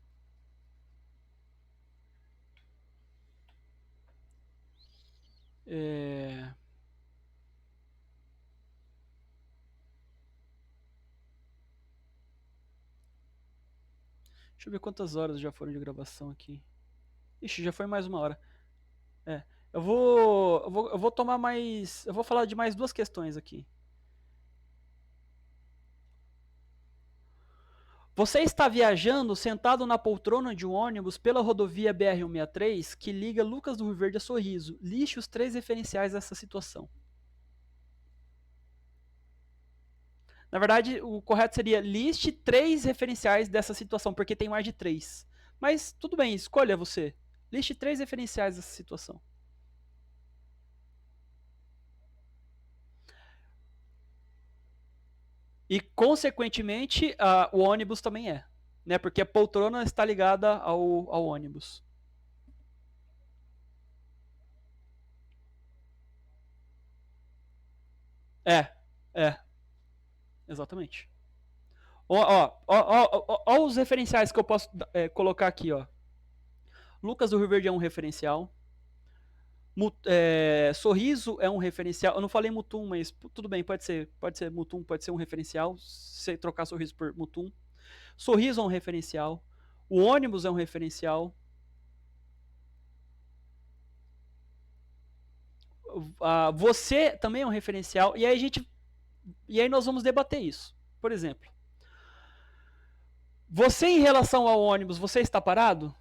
Deixa eu ver quantas horas já foram de gravação aqui. Ixi, já foi mais 1 hora. Eu vou tomar mais. Eu vou falar de mais duas questões aqui. Você está viajando sentado na poltrona de um ônibus pela rodovia BR-163 que liga Lucas do Rio Verde a Sorriso. Liste os 3 referenciais dessa situação. Na verdade, o correto seria liste 3 referenciais dessa situação, porque tem mais de 3. Mas tudo bem, escolha você. Liste 3 referenciais dessa situação. E, consequentemente, o ônibus também é. Né? Porque a poltrona está ligada ao ônibus. É, é, exatamente. Ó, os referenciais que eu posso colocar aqui, ó. Lucas do Rio Verde é um referencial. Sorriso é um referencial. Eu não falei Mutum, mas tudo bem, pode ser Mutum, pode ser um referencial. Se trocar sorriso por Mutum. Sorriso é um referencial. O ônibus é um referencial. Você também é um referencial. E aí nós vamos debater isso. Por exemplo, você em relação ao ônibus, você está parado?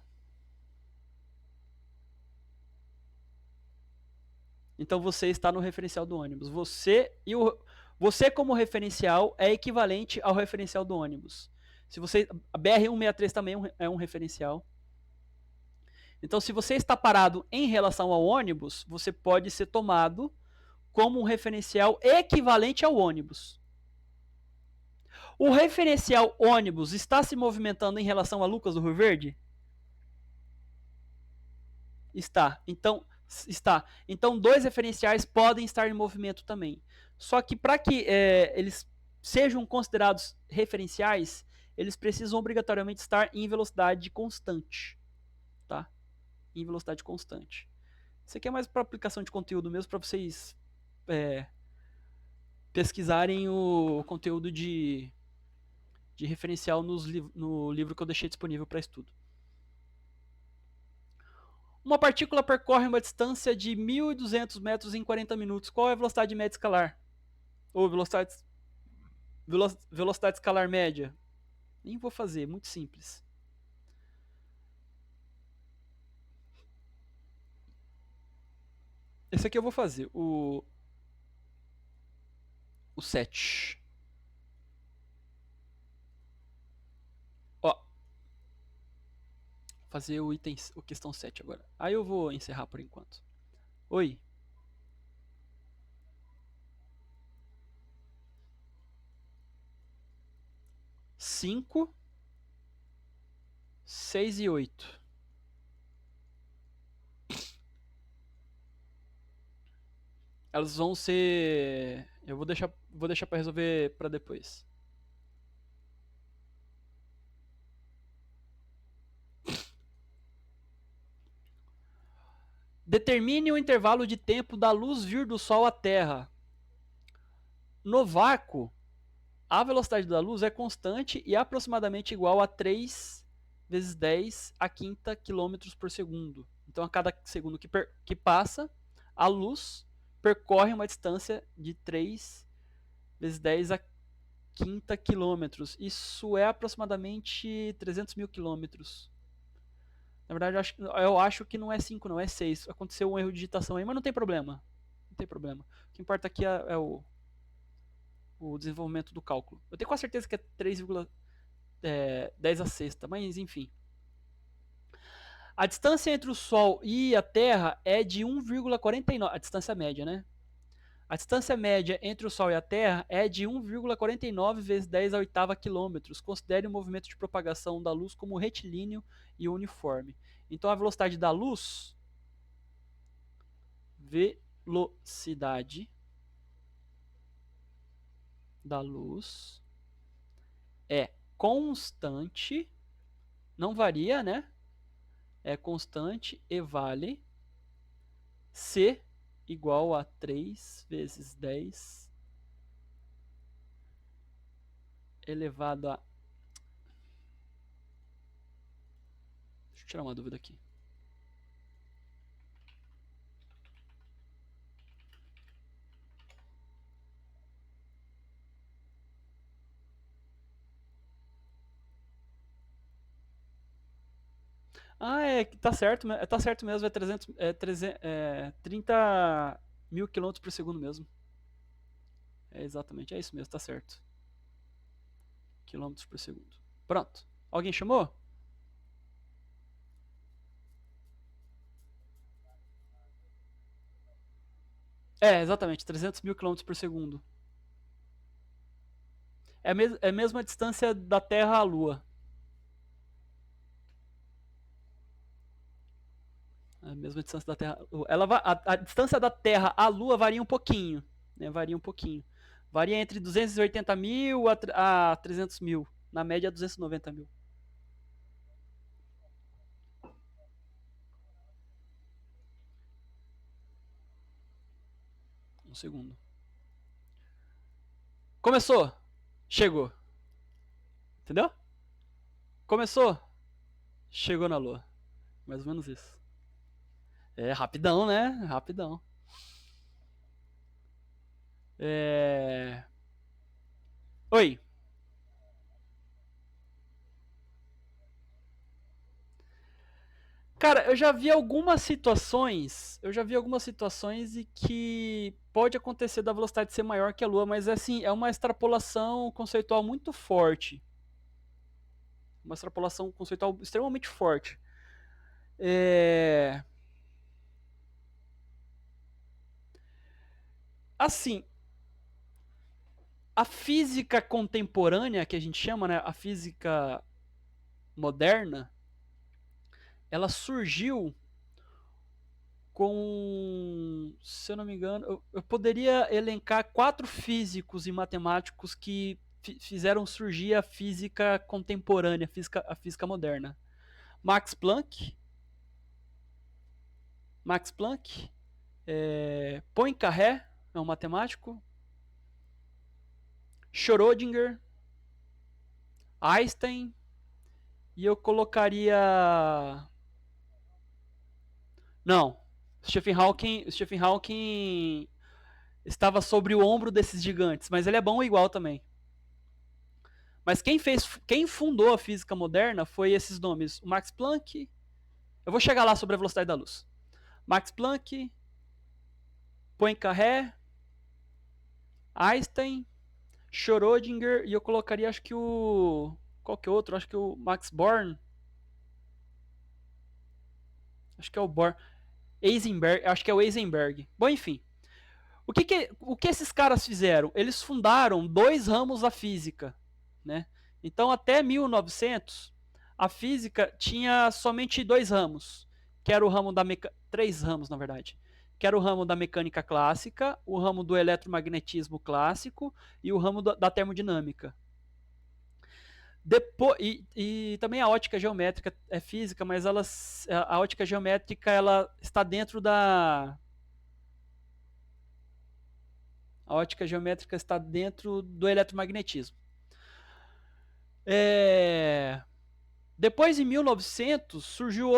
Então você está no referencial do ônibus. Você como referencial é equivalente ao referencial do ônibus. Se você a BR-163 também é um referencial. Então, se você está parado em relação ao ônibus, você pode ser tomado como um referencial equivalente ao ônibus. O referencial ônibus está se movimentando em relação a Lucas do Rio Verde? Está. Então, dois referenciais podem estar em movimento também. Só que para que eles sejam considerados referenciais, eles precisam obrigatoriamente estar em velocidade constante. Tá? Em velocidade constante. Isso aqui é mais para aplicação de conteúdo mesmo, para vocês pesquisarem o conteúdo de referencial no livro que eu deixei disponível para estudo. Uma partícula percorre uma distância de 1.200 metros em 40 minutos. Qual é a velocidade média escalar? Ou velocidade escalar média? Nem vou fazer, muito simples. Esse aqui eu vou fazer, o 7. Ó, fazer o questão 7 agora. Aí eu vou encerrar por enquanto. Oi. 5, 6 e 8. Elas vão ser. Eu vou deixar para resolver para depois. Determine o intervalo de tempo da luz vir do Sol à Terra. No vácuo, a velocidade da luz é constante e aproximadamente igual a 3 vezes 10 a quinta quilômetros por segundo. Então, a cada segundo que passa, a luz percorre uma distância de 3 vezes 10 a quinta quilômetros. Isso é aproximadamente 300 mil quilômetros. Na verdade, eu acho que não é 5, não, é 6. Aconteceu um erro de digitação aí, mas não tem problema. Não tem problema. O que importa aqui é o desenvolvimento do cálculo. Eu tenho quase certeza que é 3,10 a sexta, mas enfim. A distância entre o Sol e a Terra é de 1,49. A distância média, né? A distância média entre o Sol e a Terra é de 1,49 vezes 10 a oitava quilômetros. Considere o movimento de propagação da luz como retilíneo e uniforme. Então, a velocidade da luz, velocidade da luz é constante, não varia, né? É constante e vale C igual a 3 vezes 10 elevado a... Deixa eu tirar uma dúvida aqui. tá certo mesmo, 30 mil quilômetros por segundo mesmo. Exatamente, é isso mesmo, tá certo. Quilômetros por segundo. Pronto. Alguém chamou? Exatamente, 300 mil quilômetros por segundo. É a mesma distância da Terra à Lua. A mesma distância da Terra. A distância da Terra à Lua varia um pouquinho. Né? Varia um pouquinho. Varia entre 280 mil a 300 mil. Na média, 290 mil. Um segundo. Começou. Chegou. Entendeu? Começou. Chegou na Lua. Mais ou menos isso. É rapidão, né? Rapidão. É... Oi. Cara, eu já vi algumas situações em que pode acontecer da velocidade ser maior que a Lua, mas assim, é uma extrapolação conceitual muito forte. Uma extrapolação conceitual extremamente forte. É... Assim, a física contemporânea, que a gente chama, né, a física moderna, ela surgiu com, se eu não me engano, eu poderia elencar 4 físicos e matemáticos que fizeram surgir a física contemporânea, a física moderna. Max Planck, Max Planck, Poincaré, é um matemático, Schrödinger, Einstein, e eu colocaria... Não, Stephen Hawking estava sobre o ombro desses gigantes, mas ele é bom igual também. Mas quem fundou a física moderna foi esses nomes: o Max Planck. Eu vou chegar lá sobre a velocidade da luz. Max Planck, Poincaré, Einstein, Schrödinger, e eu colocaria, acho que o... Qual que é outro? Acho que o Max Born. Acho que é o Born. Heisenberg, acho que é o Heisenberg. Bom, enfim. O que esses caras fizeram? Eles fundaram 2 ramos da física, né? Então, até 1900, a física tinha somente 2 ramos, que era o ramo da 3 ramos, na verdade, que era o ramo da mecânica clássica, o ramo do eletromagnetismo clássico e o ramo da termodinâmica. Depois, e também a ótica geométrica é física, mas a ótica geométrica ela está dentro da... A ótica geométrica está dentro do eletromagnetismo. Depois, em 1900, surgiu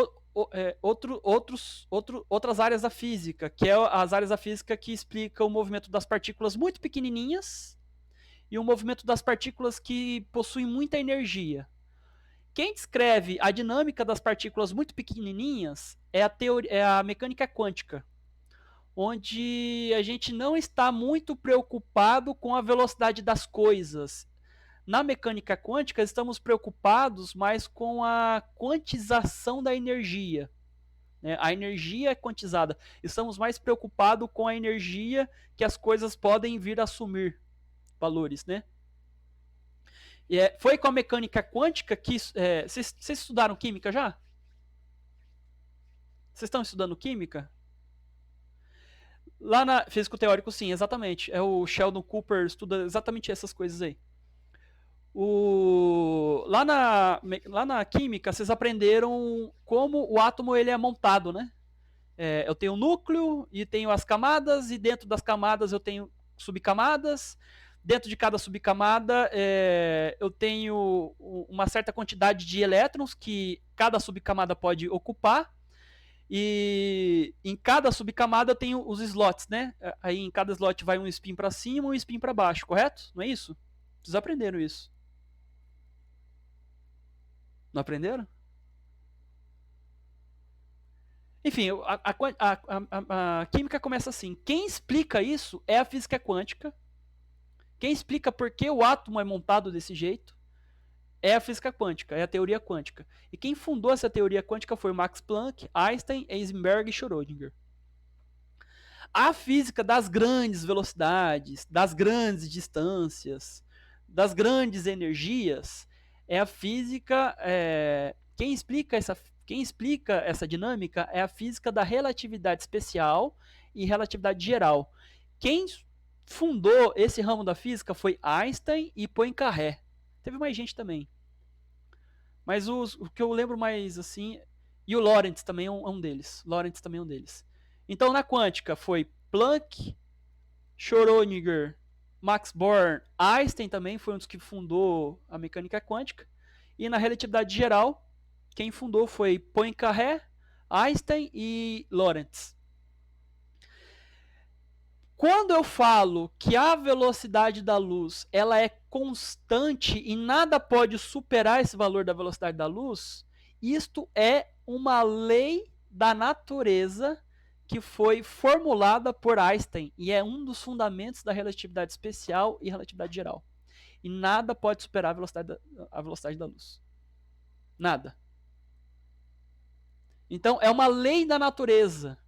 outras áreas da física, que é as áreas da física que explicam o movimento das partículas muito pequenininhas e o movimento das partículas que possuem muita energia. Quem descreve a dinâmica das partículas muito pequenininhas é a mecânica quântica, onde a gente não está muito preocupado com a velocidade das coisas. Na mecânica quântica, estamos preocupados mais com a quantização da energia. Né? A energia é quantizada. Estamos mais preocupados com a energia que as coisas podem vir a assumir valores. Né? Foi com a mecânica quântica que... Vocês estudaram química já? Vocês estão estudando química? Lá na físico teórico, sim, exatamente. O Sheldon Cooper estuda exatamente essas coisas aí. Lá na química, vocês aprenderam como o átomo ele é montado, né? Eu tenho o núcleo e tenho as camadas, e dentro das camadas eu tenho subcamadas. Dentro de cada subcamada, eu tenho uma certa quantidade de elétrons que cada subcamada pode ocupar. E em cada subcamada eu tenho os slots, né? Aí em cada slot vai um spin para cima e um spin para baixo, correto? Não é isso? Vocês aprenderam isso. Não aprenderam? Enfim, a química começa assim. Quem explica isso é a física quântica. Quem explica por que o átomo é montado desse jeito é a física quântica, é a teoria quântica. E quem fundou essa teoria quântica foi Max Planck, Einstein, Heisenberg e Schrödinger. A física das grandes velocidades, das grandes distâncias, das grandes energias, é a física. Quem explica essa dinâmica é a física da relatividade especial e relatividade geral. Quem fundou esse ramo da física foi Einstein e Poincaré. Teve mais gente também. Mas o que eu lembro mais assim. E o Lorentz também é um deles. Lorentz também é um deles. Então na quântica foi Planck, Schrödinger, Max Born, Einstein também foi um dos que fundou a mecânica quântica. E na relatividade geral, quem fundou foi Poincaré, Einstein e Lorentz. Quando eu falo que a velocidade da luz ela é constante e nada pode superar esse valor da velocidade da luz, isto é uma lei da natureza que foi formulada por Einstein e é um dos fundamentos da relatividade especial e relatividade geral. E nada pode superar a velocidade da luz. Nada. Então é uma lei da natureza.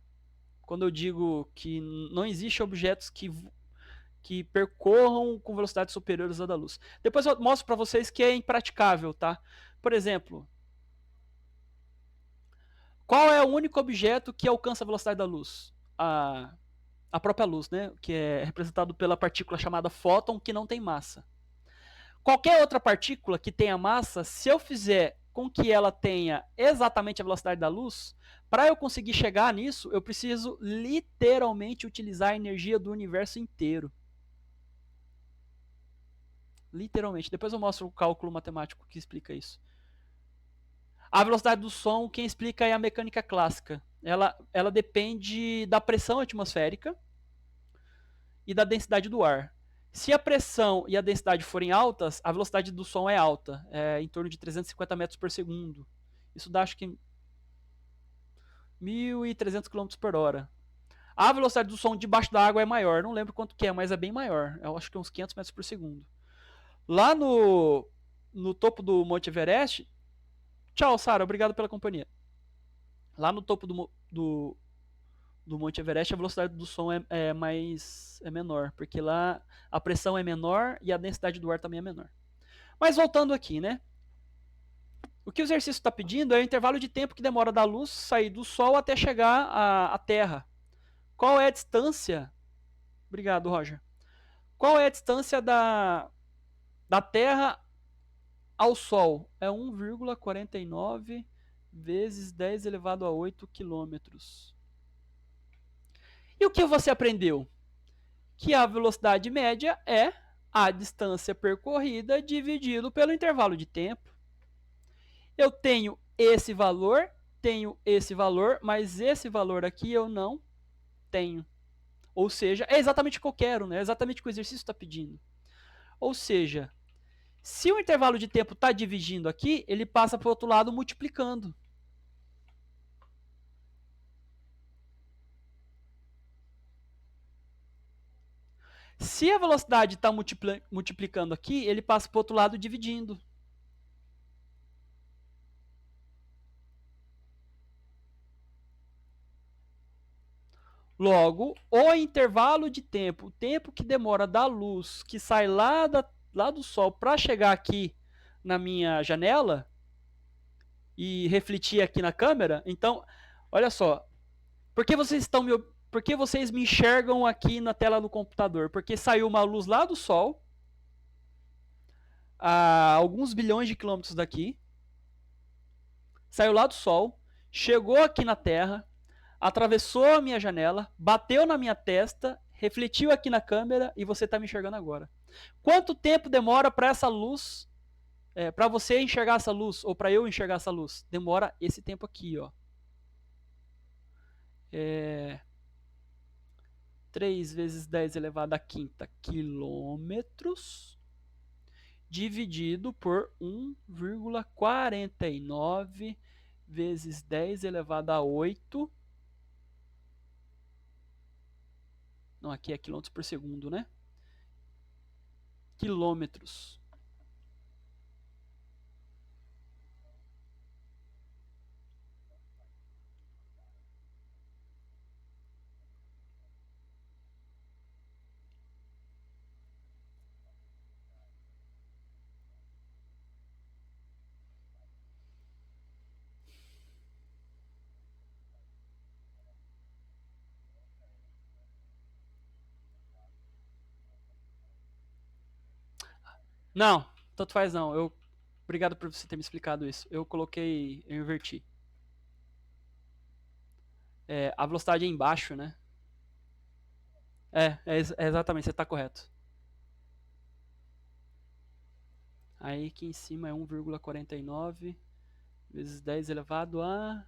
Quando eu digo que não existe objetos que percorram com velocidades superiores à da luz. Depois eu mostro para vocês que é impraticável, tá? Por exemplo, qual é o único objeto que alcança a velocidade da luz? A própria luz, né? Que é representado pela partícula chamada fóton, que não tem massa. Qualquer outra partícula que tenha massa, se eu fizer com que ela tenha exatamente a velocidade da luz, para eu conseguir chegar nisso, eu preciso literalmente utilizar a energia do universo inteiro. Literalmente. Depois eu mostro o cálculo matemático que explica isso. A velocidade do som, quem explica é a mecânica clássica. Ela depende da pressão atmosférica e da densidade do ar. Se a pressão e a densidade forem altas, a velocidade do som é alta, em torno de 350 metros por segundo. Isso dá, acho que, 1.300 km por hora. A velocidade do som debaixo da água é maior, não lembro quanto que é, mas é bem maior. Eu acho que é uns 500 metros por segundo. Lá no topo do Monte Everest. Tchau, Sara, obrigado pela companhia. Lá no topo do Monte Everest, a velocidade do som é menor, porque lá a pressão é menor e a densidade do ar também é menor. Mas voltando aqui, né? O que o exercício está pedindo é o intervalo de tempo que demora da luz sair do Sol até chegar à Terra. Qual é a distância? Obrigado, Roger. Qual é a distância da Terra ao Sol? É 1,49 vezes 10 elevado a 8 quilômetros. E o que você aprendeu? Que a velocidade média é a distância percorrida dividido pelo intervalo de tempo. Eu tenho esse valor, mas esse valor aqui eu não tenho. Ou seja, é exatamente o que eu quero, né? É exatamente o que o exercício está pedindo. Ou seja, se o intervalo de tempo está dividindo aqui, ele passa para o outro lado multiplicando. Se a velocidade está multiplicando aqui, ele passa para o outro lado dividindo. Logo, o intervalo de tempo, o tempo que demora da luz que sai lá do Sol para chegar aqui na minha janela e refletir aqui na câmera. Então, olha só, por que vocês me enxergam aqui na tela do computador? Porque saiu uma luz lá do Sol, a alguns bilhões de quilômetros daqui, saiu lá do Sol, chegou aqui na Terra, atravessou a minha janela, bateu na minha testa, refletiu aqui na câmera e você está me enxergando agora. Quanto tempo demora para essa luz, para você enxergar essa luz ou para eu enxergar essa luz? Demora esse tempo aqui, ó. 3 vezes 10 elevado à quinta quilômetros dividido por 1,49 vezes 10 elevado a 8 Não, aqui é quilômetros por segundo, né? Quilômetros. Não, tanto faz não. Obrigado por você ter me explicado isso. Eu inverti. A velocidade é embaixo, né? É exatamente, você está correto. Aí aqui em cima é 1,49 vezes 10 elevado a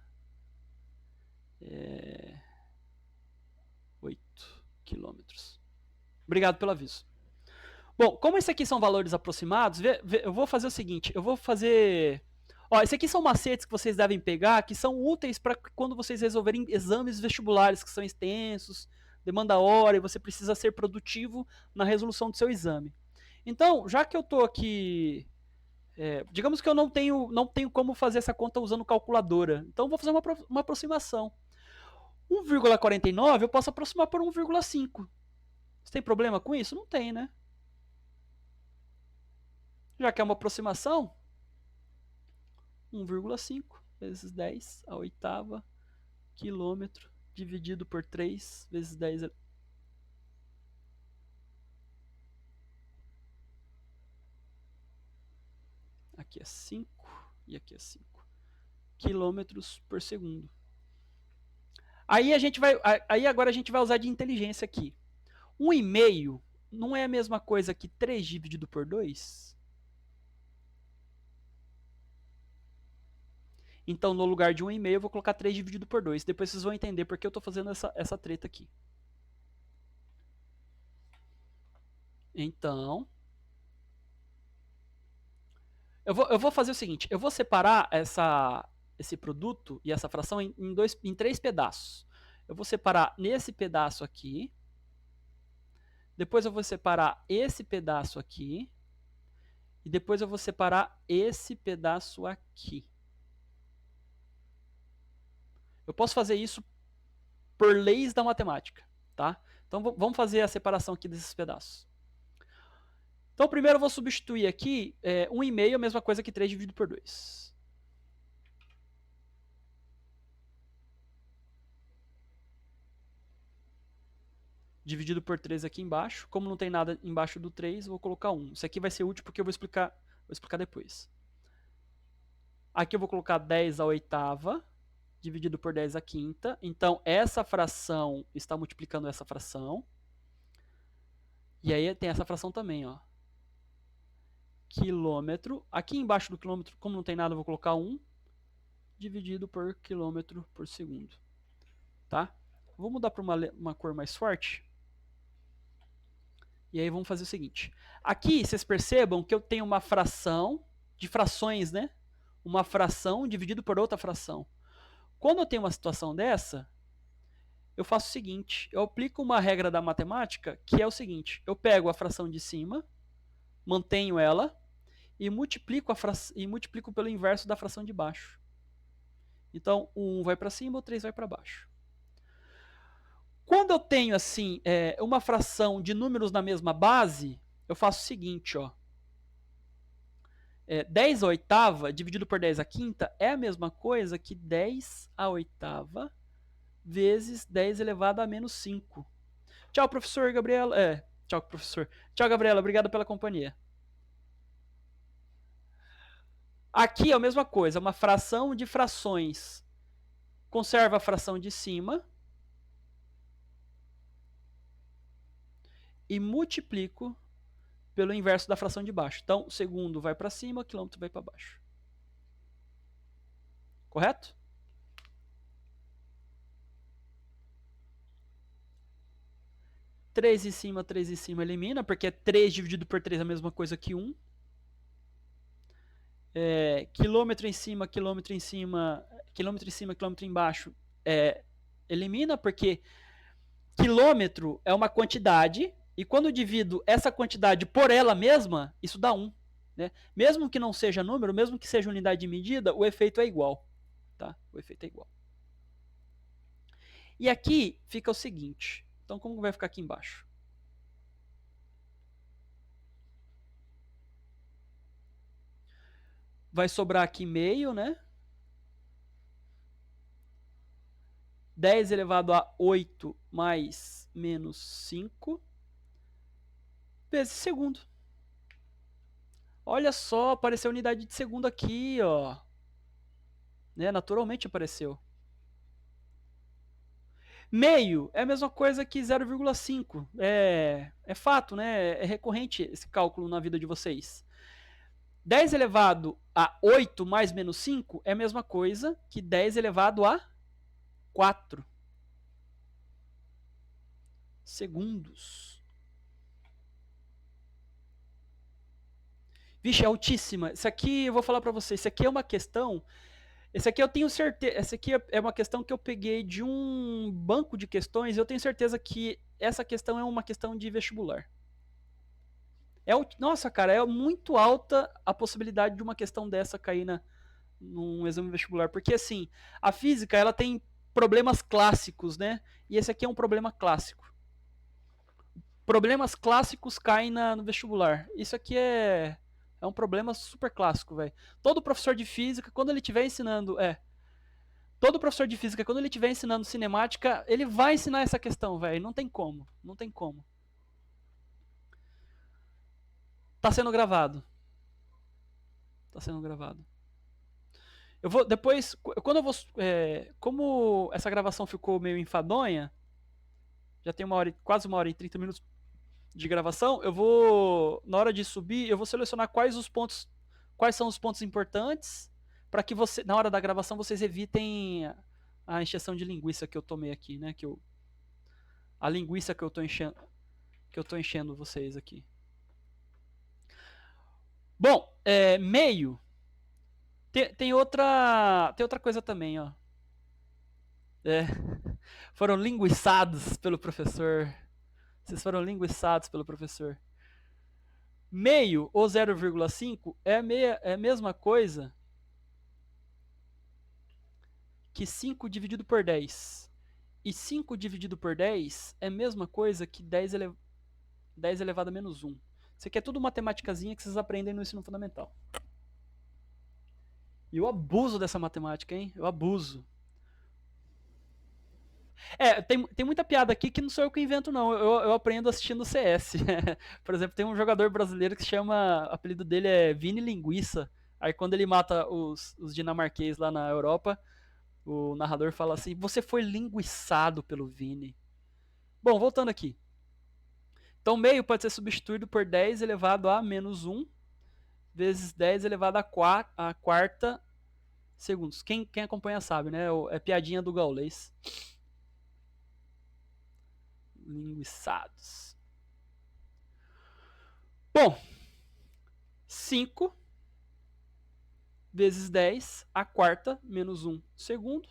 8 quilômetros. Obrigado pelo aviso. Bom, como esses aqui são valores aproximados, eu vou fazer o seguinte, eu vou fazer... Ó, esses aqui são macetes que vocês devem pegar, que são úteis para quando vocês resolverem exames vestibulares, que são extensos, demanda hora, e você precisa ser produtivo na resolução do seu exame. Então, já que eu estou aqui... digamos que eu não tenho como fazer essa conta usando calculadora. Então, eu vou fazer uma aproximação. 1,49 eu posso aproximar por 1,5. Você tem problema com isso? Não tem, né? Já que é uma aproximação, 1,5 vezes 10 a oitava quilômetro dividido por 3 vezes 10. Aqui é 5 e aqui é 5 quilômetros por segundo. Aí agora a gente vai usar de inteligência aqui. 1,5 não é a mesma coisa que 3 dividido por 2? Então, no lugar de 1,5, eu vou colocar 3 dividido por 2. Depois vocês vão entender por que eu estou fazendo essa treta aqui. Então, eu vou fazer o seguinte. Eu vou separar esse produto e essa fração em 3 pedaços. Eu vou separar nesse pedaço aqui. Depois eu vou separar esse pedaço aqui. E depois eu vou separar esse pedaço aqui. Eu posso fazer isso por leis da matemática, tá? Então vamos fazer a separação aqui desses pedaços. Então primeiro eu vou substituir aqui 1,5 é a mesma coisa que 3 dividido por 2. Dividido por 3 aqui embaixo. Como não tem nada embaixo do 3, eu vou colocar 1. Isso aqui vai ser útil porque eu vou explicar depois. Aqui eu vou colocar 10 a oitava, dividido por 10 a quinta. Então, essa fração está multiplicando essa fração. E aí tem essa fração também, ó. Quilômetro. Aqui embaixo do quilômetro, como não tem nada, eu vou colocar 1, dividido por quilômetro por segundo. Tá? Vou mudar para uma cor mais forte. E aí vamos fazer o seguinte. Aqui, vocês percebam que eu tenho uma fração de frações, né? Uma fração dividido por outra fração. Quando eu tenho uma situação dessa, eu faço o seguinte. Eu aplico uma regra da matemática, que é o seguinte. Eu pego a fração de cima, mantenho ela, e multiplico pelo inverso da fração de baixo. Então, o 1 vai para cima, o 3 vai para baixo. Quando eu tenho assim uma fração de números na mesma base, eu faço o seguinte, ó. 10 a oitava dividido por 10 a quinta é a mesma coisa que 10 a oitava vezes 10 elevado a menos 5. Tchau, professor Gabriela. Tchau, professor. Tchau, Gabriela. Obrigado pela companhia. Aqui é a mesma coisa, uma fração de frações. Conserva a fração de cima e multiplico pelo inverso da fração de baixo. Então, segundo vai para cima, quilômetro vai para baixo. Correto? Três em cima elimina, porque 3 dividido por 3 é a mesma coisa que 1. Quilômetro em cima, quilômetro embaixo elimina, porque Quilômetro é uma quantidade, e quando eu divido essa quantidade por ela mesma, isso dá 1. Né? Mesmo que não seja número, mesmo que seja unidade de medida, o efeito é igual. Tá? O efeito é igual. E aqui fica o seguinte. Então, como vai ficar aqui embaixo? Vai sobrar aqui meio, né? 10 elevado a 8 mais menos 5 vezes segundo. Olha só, apareceu a unidade de segundo aqui, ó. Né? Naturalmente apareceu. Meio é a mesma coisa que 0,5. É fato, né? É recorrente esse cálculo na vida de vocês. 10 elevado a 8 mais menos 5 é a mesma coisa que 10 elevado a 4 segundos. Vixe, é altíssima. Isso aqui eu vou falar para vocês. Isso aqui é uma questão. Esse aqui eu tenho certeza. Essa aqui é uma questão que eu peguei de um banco de questões. Eu tenho certeza que essa questão é uma questão de vestibular. Nossa, cara, é muito alta a possibilidade de uma questão dessa cair num exame vestibular. Porque, assim, a física ela tem problemas clássicos, né? E esse aqui é um problema clássico. Problemas clássicos caem no vestibular. Isso aqui é um problema super clássico, velho. Todo professor de física, quando ele estiver ensinando. Todo professor de física, quando ele estiver ensinando cinemática, ele vai ensinar essa questão, velho. Não tem como. Não tem como. Tá sendo gravado. Tá sendo gravado. Eu vou. Depois. Quando eu vou. Como essa gravação ficou meio enfadonha. Já tem quase 1 hora e 30 minutos de gravação. Eu vou. Na hora de subir, eu vou selecionar quais são os pontos importantes. Para que você, na hora da gravação, vocês evitem a encheção de linguiça que eu tomei aqui, né? A linguiça que eu tô enchendo vocês aqui. Bom, meio. Tem outra coisa também, ó. Foram linguiçados pelo professor. Vocês foram linguiçados pelo professor. Meio ou 0,5 é a mesma coisa que 5 dividido por 10. E 5 dividido por 10 é a mesma coisa que 10 elevado a menos 1. Isso aqui é tudo matemáticazinha que vocês aprendem no ensino fundamental. E eu abuso dessa matemática, hein? Eu abuso. Tem muita piada aqui que não sou eu que invento, não. Eu aprendo assistindo CS. Por exemplo, tem um jogador brasileiro que se chama. O apelido dele é Vini Linguiça. Aí quando ele mata os dinamarquês lá na Europa, o narrador fala assim: Você foi linguiçado pelo Vini. Bom, voltando aqui. Então, meio pode ser substituído por 10 elevado a menos 1 vezes 10 elevado a quarta segundos. Quem acompanha sabe, né? É piadinha do gaulês. Linguiçados. Bom, 5 vezes 10 a quarta menos 1 segundo.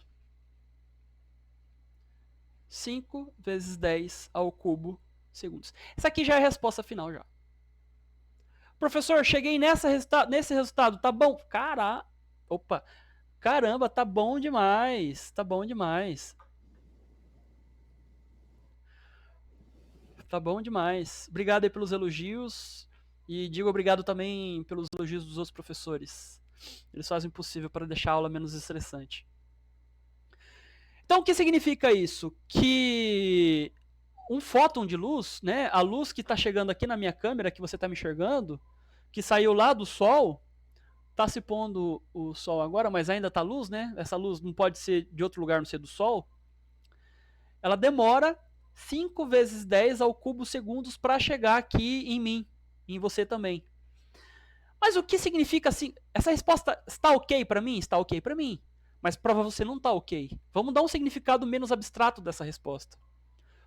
5 vezes 10 ao cubo segundos. Essa aqui já é a resposta final já. Professor, cheguei nesse resultado, tá bom? Caramba, tá bom demais. Tá bom demais. Tá bom demais. Obrigado aí pelos elogios. E digo obrigado também pelos elogios dos outros professores. Eles fazem o possível para deixar a aula menos estressante. Então, o que significa isso? Que um fóton de luz, né, a luz que está chegando aqui na minha câmera, que você está me enxergando, que saiu lá do Sol, está se pondo o Sol agora, mas ainda está luz, né? Essa luz não pode ser de outro lugar, não ser do Sol. Ela demora 5 vezes 10 ao cubo segundos para chegar aqui em mim, em você também. Mas o que significa assim? Essa resposta está ok para mim? Está ok para mim. Mas para você não está ok. Vamos dar um significado menos abstrato dessa resposta.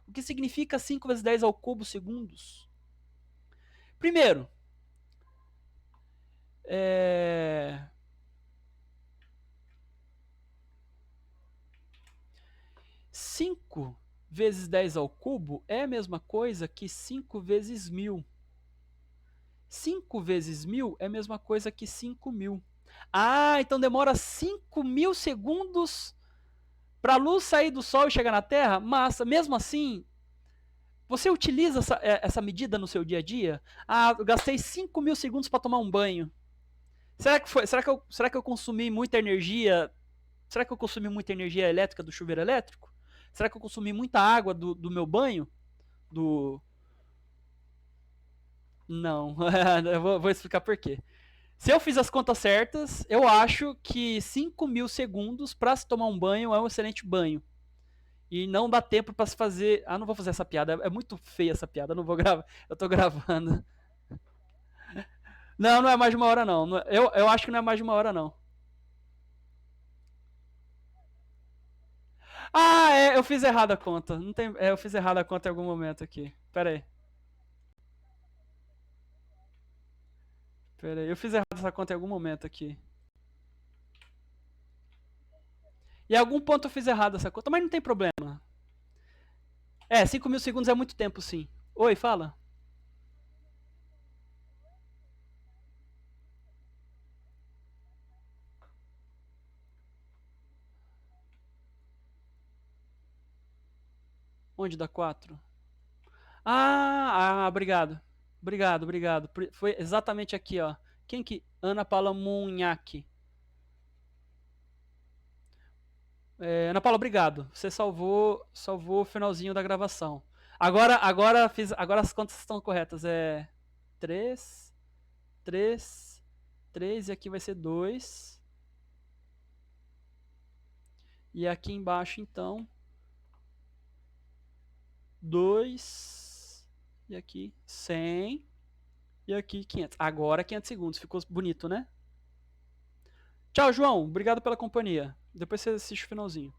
O que significa 5 vezes 10 ao cubo segundos? Primeiro, 5 vezes 10 ao cubo é a mesma coisa que 5 vezes 1000. 5 vezes 1000 é a mesma coisa que 5.000. Ah, então demora 5.000 segundos para a luz sair do Sol e chegar na Terra? Massa. Mesmo assim, você utiliza essa medida no seu dia a dia? Ah, eu gastei 5.000 segundos para tomar um banho. Será que eu consumi muita energia? Será que eu consumi muita energia elétrica do chuveiro elétrico? Será que eu consumi muita água do meu banho? Do... Não. Eu vou explicar por quê. Se eu fiz as contas certas, eu acho que 5.000 segundos para se tomar um banho é um excelente banho. E não dá tempo para se fazer. Ah, não vou fazer essa piada. É muito feia essa piada. Eu não vou gravar. Eu tô gravando. Não, não é mais de uma hora, não. Eu acho que não é mais de uma hora, não. Ah, é, eu fiz errado a conta. Não tem, eu fiz errado a conta em algum momento aqui. Pera aí. Pera aí. Eu fiz errado essa conta em algum momento aqui. Em algum ponto eu fiz errado essa conta, mas não tem problema. 5.000 segundos é muito tempo, sim. Oi, fala. Onde dá 4? Obrigado. Obrigado. Foi exatamente aqui, ó. Quem que... Ana Paula Munhac. Ana Paula, obrigado. Você salvou o finalzinho da gravação. Agora as contas estão corretas. 3, 3, 3 e aqui vai ser 2. E aqui embaixo, então, 2. E aqui 100. E aqui 500. Agora 500 segundos. Ficou bonito, né? Tchau, João. Obrigado pela companhia. Depois você assiste o finalzinho.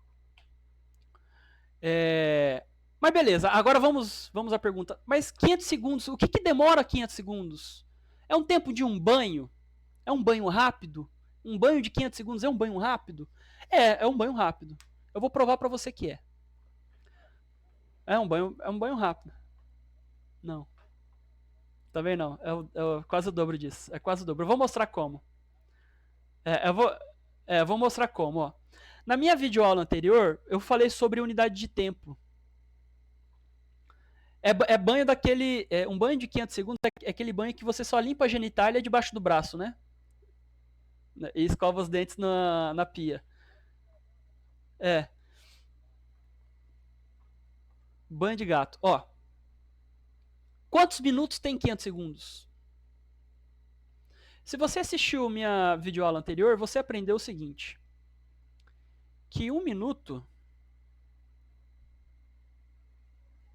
Mas beleza, agora vamos à pergunta. Mas 500 segundos, o que demora 500 segundos? É um tempo de um banho? É um banho rápido? Um banho de 500 segundos é um banho rápido? É um banho rápido. Eu vou provar pra você que é. É um banho rápido. Não. Também não. É quase o dobro disso. É quase o dobro. Eu vou mostrar como. Eu vou mostrar como, ó. Na minha videoaula anterior, eu falei sobre unidade de tempo. Banho daquele. Um banho de 500 segundos é aquele banho que você só limpa a genitália debaixo do braço, né? E escova os dentes na pia. Banho de gato. Ó. Quantos minutos tem 500 segundos? Se você assistiu minha videoaula anterior, você aprendeu o seguinte. Que 1 minuto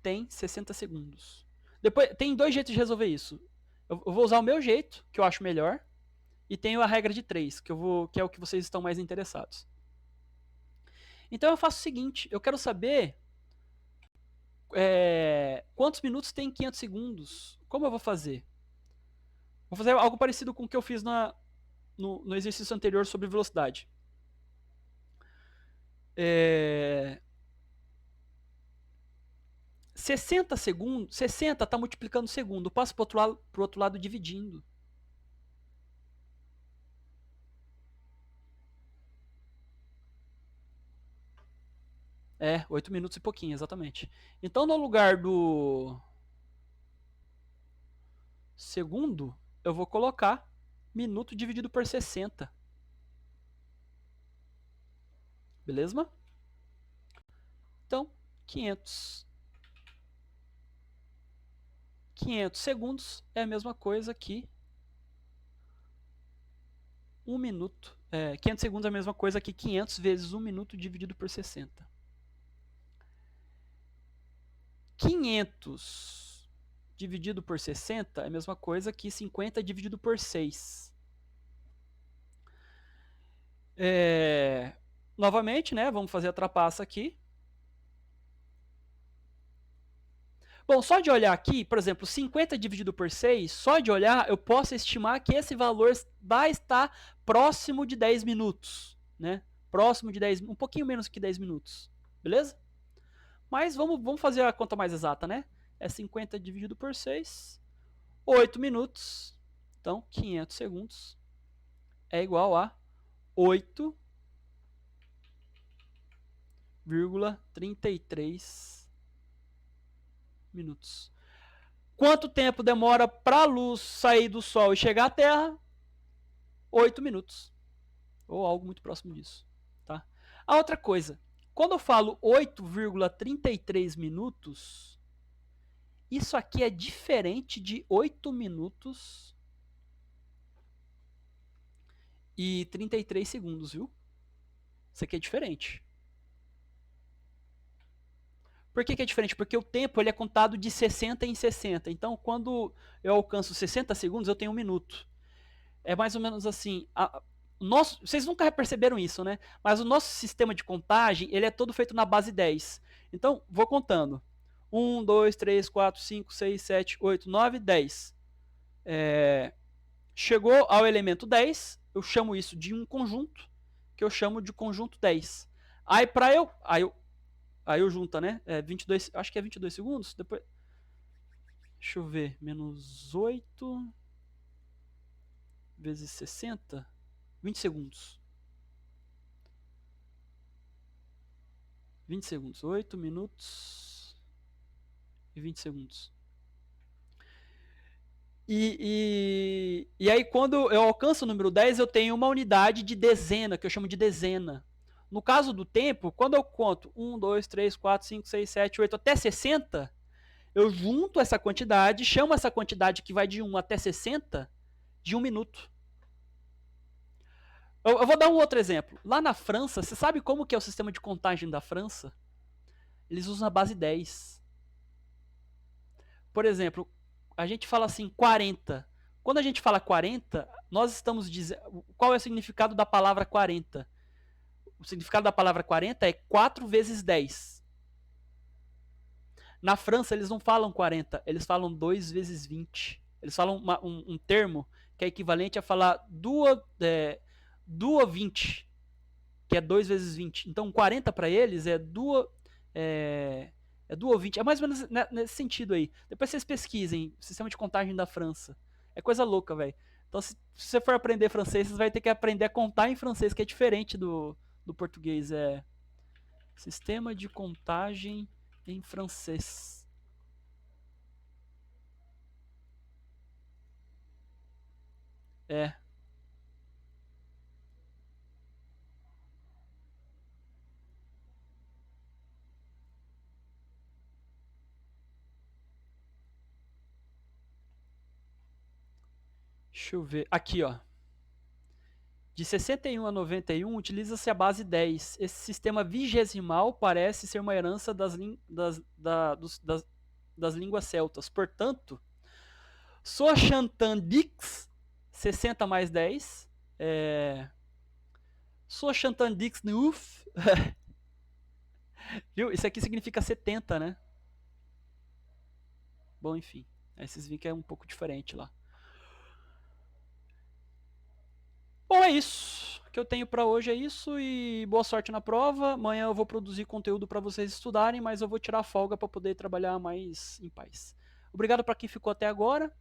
tem 60 segundos. Depois, tem 2 jeitos de resolver isso. Eu vou usar o meu jeito, que eu acho melhor, e tenho a regra de 3, que é o que vocês estão mais interessados. Então eu faço o seguinte, eu quero saber quantos minutos tem 500 segundos. Como eu vou fazer? Vou fazer algo parecido com o que eu fiz no exercício anterior sobre velocidade. 60 segundos, 60 está multiplicando segundo, passo para o outro lado dividindo. 8 minutos e pouquinho, exatamente. Então, no lugar do segundo, eu vou colocar minuto dividido por 60. Beleza? Então, 500 segundos é a mesma coisa que 1 minuto. 500 segundos é a mesma coisa que 500 vezes 1 minuto dividido por 60. 500 dividido por 60 é a mesma coisa que 50 dividido por 6. Novamente, né? Vamos fazer a trapaça aqui. Bom, só de olhar aqui, por exemplo, 50 dividido por 6, só de olhar eu posso estimar que esse valor vai estar próximo de 10 minutos, né? Próximo de 10, um pouquinho menos que 10 minutos, beleza? Mas vamos fazer a conta mais exata, né? É 50 dividido por 6, 8 minutos. Então, 500 segundos é igual a 8,33 minutos. Quanto tempo demora para a luz sair do Sol e chegar à Terra? 8 minutos. Ou algo muito próximo disso. Tá? A outra coisa, quando eu falo 8,33 minutos, isso aqui é diferente de 8 minutos e 33 segundos, viu? Isso aqui é diferente. Por que é diferente? Porque o tempo ele é contado de 60 em 60. Então, quando eu alcanço 60 segundos, eu tenho 1 minuto. É mais ou menos assim. Vocês nunca perceberam isso, né? Mas o nosso sistema de contagem ele é todo feito na base 10. Então, vou contando. 1, 2, 3, 4, 5, 6, 7, 8, 9, 10. Chegou ao elemento 10, eu chamo isso de um conjunto, que eu chamo de conjunto 10. Aí, aí eu junta, né? 22, acho que é 22 segundos. Depois, deixa eu ver. Menos 8 vezes 60. 20 segundos. 20 segundos. 8 minutos e 20 segundos. E aí, quando eu alcanço o número 10, eu tenho uma unidade de dezena, que eu chamo de dezena. No caso do tempo, quando eu conto 1, 2, 3, 4, 5, 6, 7, 8 até 60, eu junto essa quantidade, chamo essa quantidade que vai de 1 até 60 de 1 minuto. Eu vou dar um outro exemplo. Lá na França, você sabe como que é o sistema de contagem da França? Eles usam a base 10. Por exemplo, a gente fala assim 40. Quando a gente fala 40, nós estamos dizendo... Qual é o significado da palavra 40? O significado da palavra 40 é 4 vezes 10. Na França, eles não falam 40, eles falam 2 vezes 20. Eles falam um termo que é equivalente a falar 2 20, que é 2 vezes 20. Então, 40 para eles é 2 20. É mais ou menos nesse sentido aí. Depois vocês pesquisem o sistema de contagem da França. É coisa louca, velho. Então, se você for aprender francês, você vai ter que aprender a contar em francês, que é diferente do português. É sistema de contagem em francês. É. Deixa eu ver. Aqui, ó. De 61 a 91, utiliza-se a base 10. Esse sistema vigesimal parece ser uma herança das línguas celtas. Portanto, Soixantandix, 60 mais 10. Soixantandix neuf. Viu? Isso aqui significa 70, né? Bom, enfim. Aí vocês viram que é um pouco diferente lá. Bom, é isso. O que eu tenho para hoje é isso e boa sorte na prova. Amanhã eu vou produzir conteúdo para vocês estudarem, mas eu vou tirar folga para poder trabalhar mais em paz. Obrigado para quem ficou até agora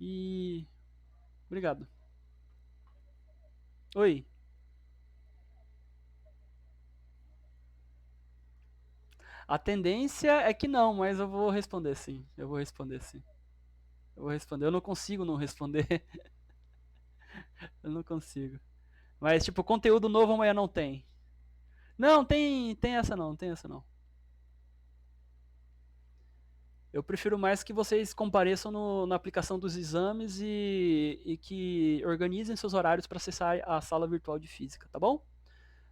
e obrigado. Oi. A tendência é que não, mas eu vou responder sim. Eu vou responder sim. Eu vou responder. Eu não consigo não responder. Eu não consigo. Mas tipo, conteúdo novo amanhã não tem. Não, tem essa não, tem essa não. Eu prefiro mais que vocês compareçam na aplicação dos exames e que organizem seus horários para acessar a sala virtual de física, tá bom?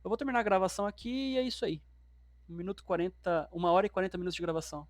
Eu vou terminar a gravação aqui e é isso aí. 1 hora e 40 minutos de gravação.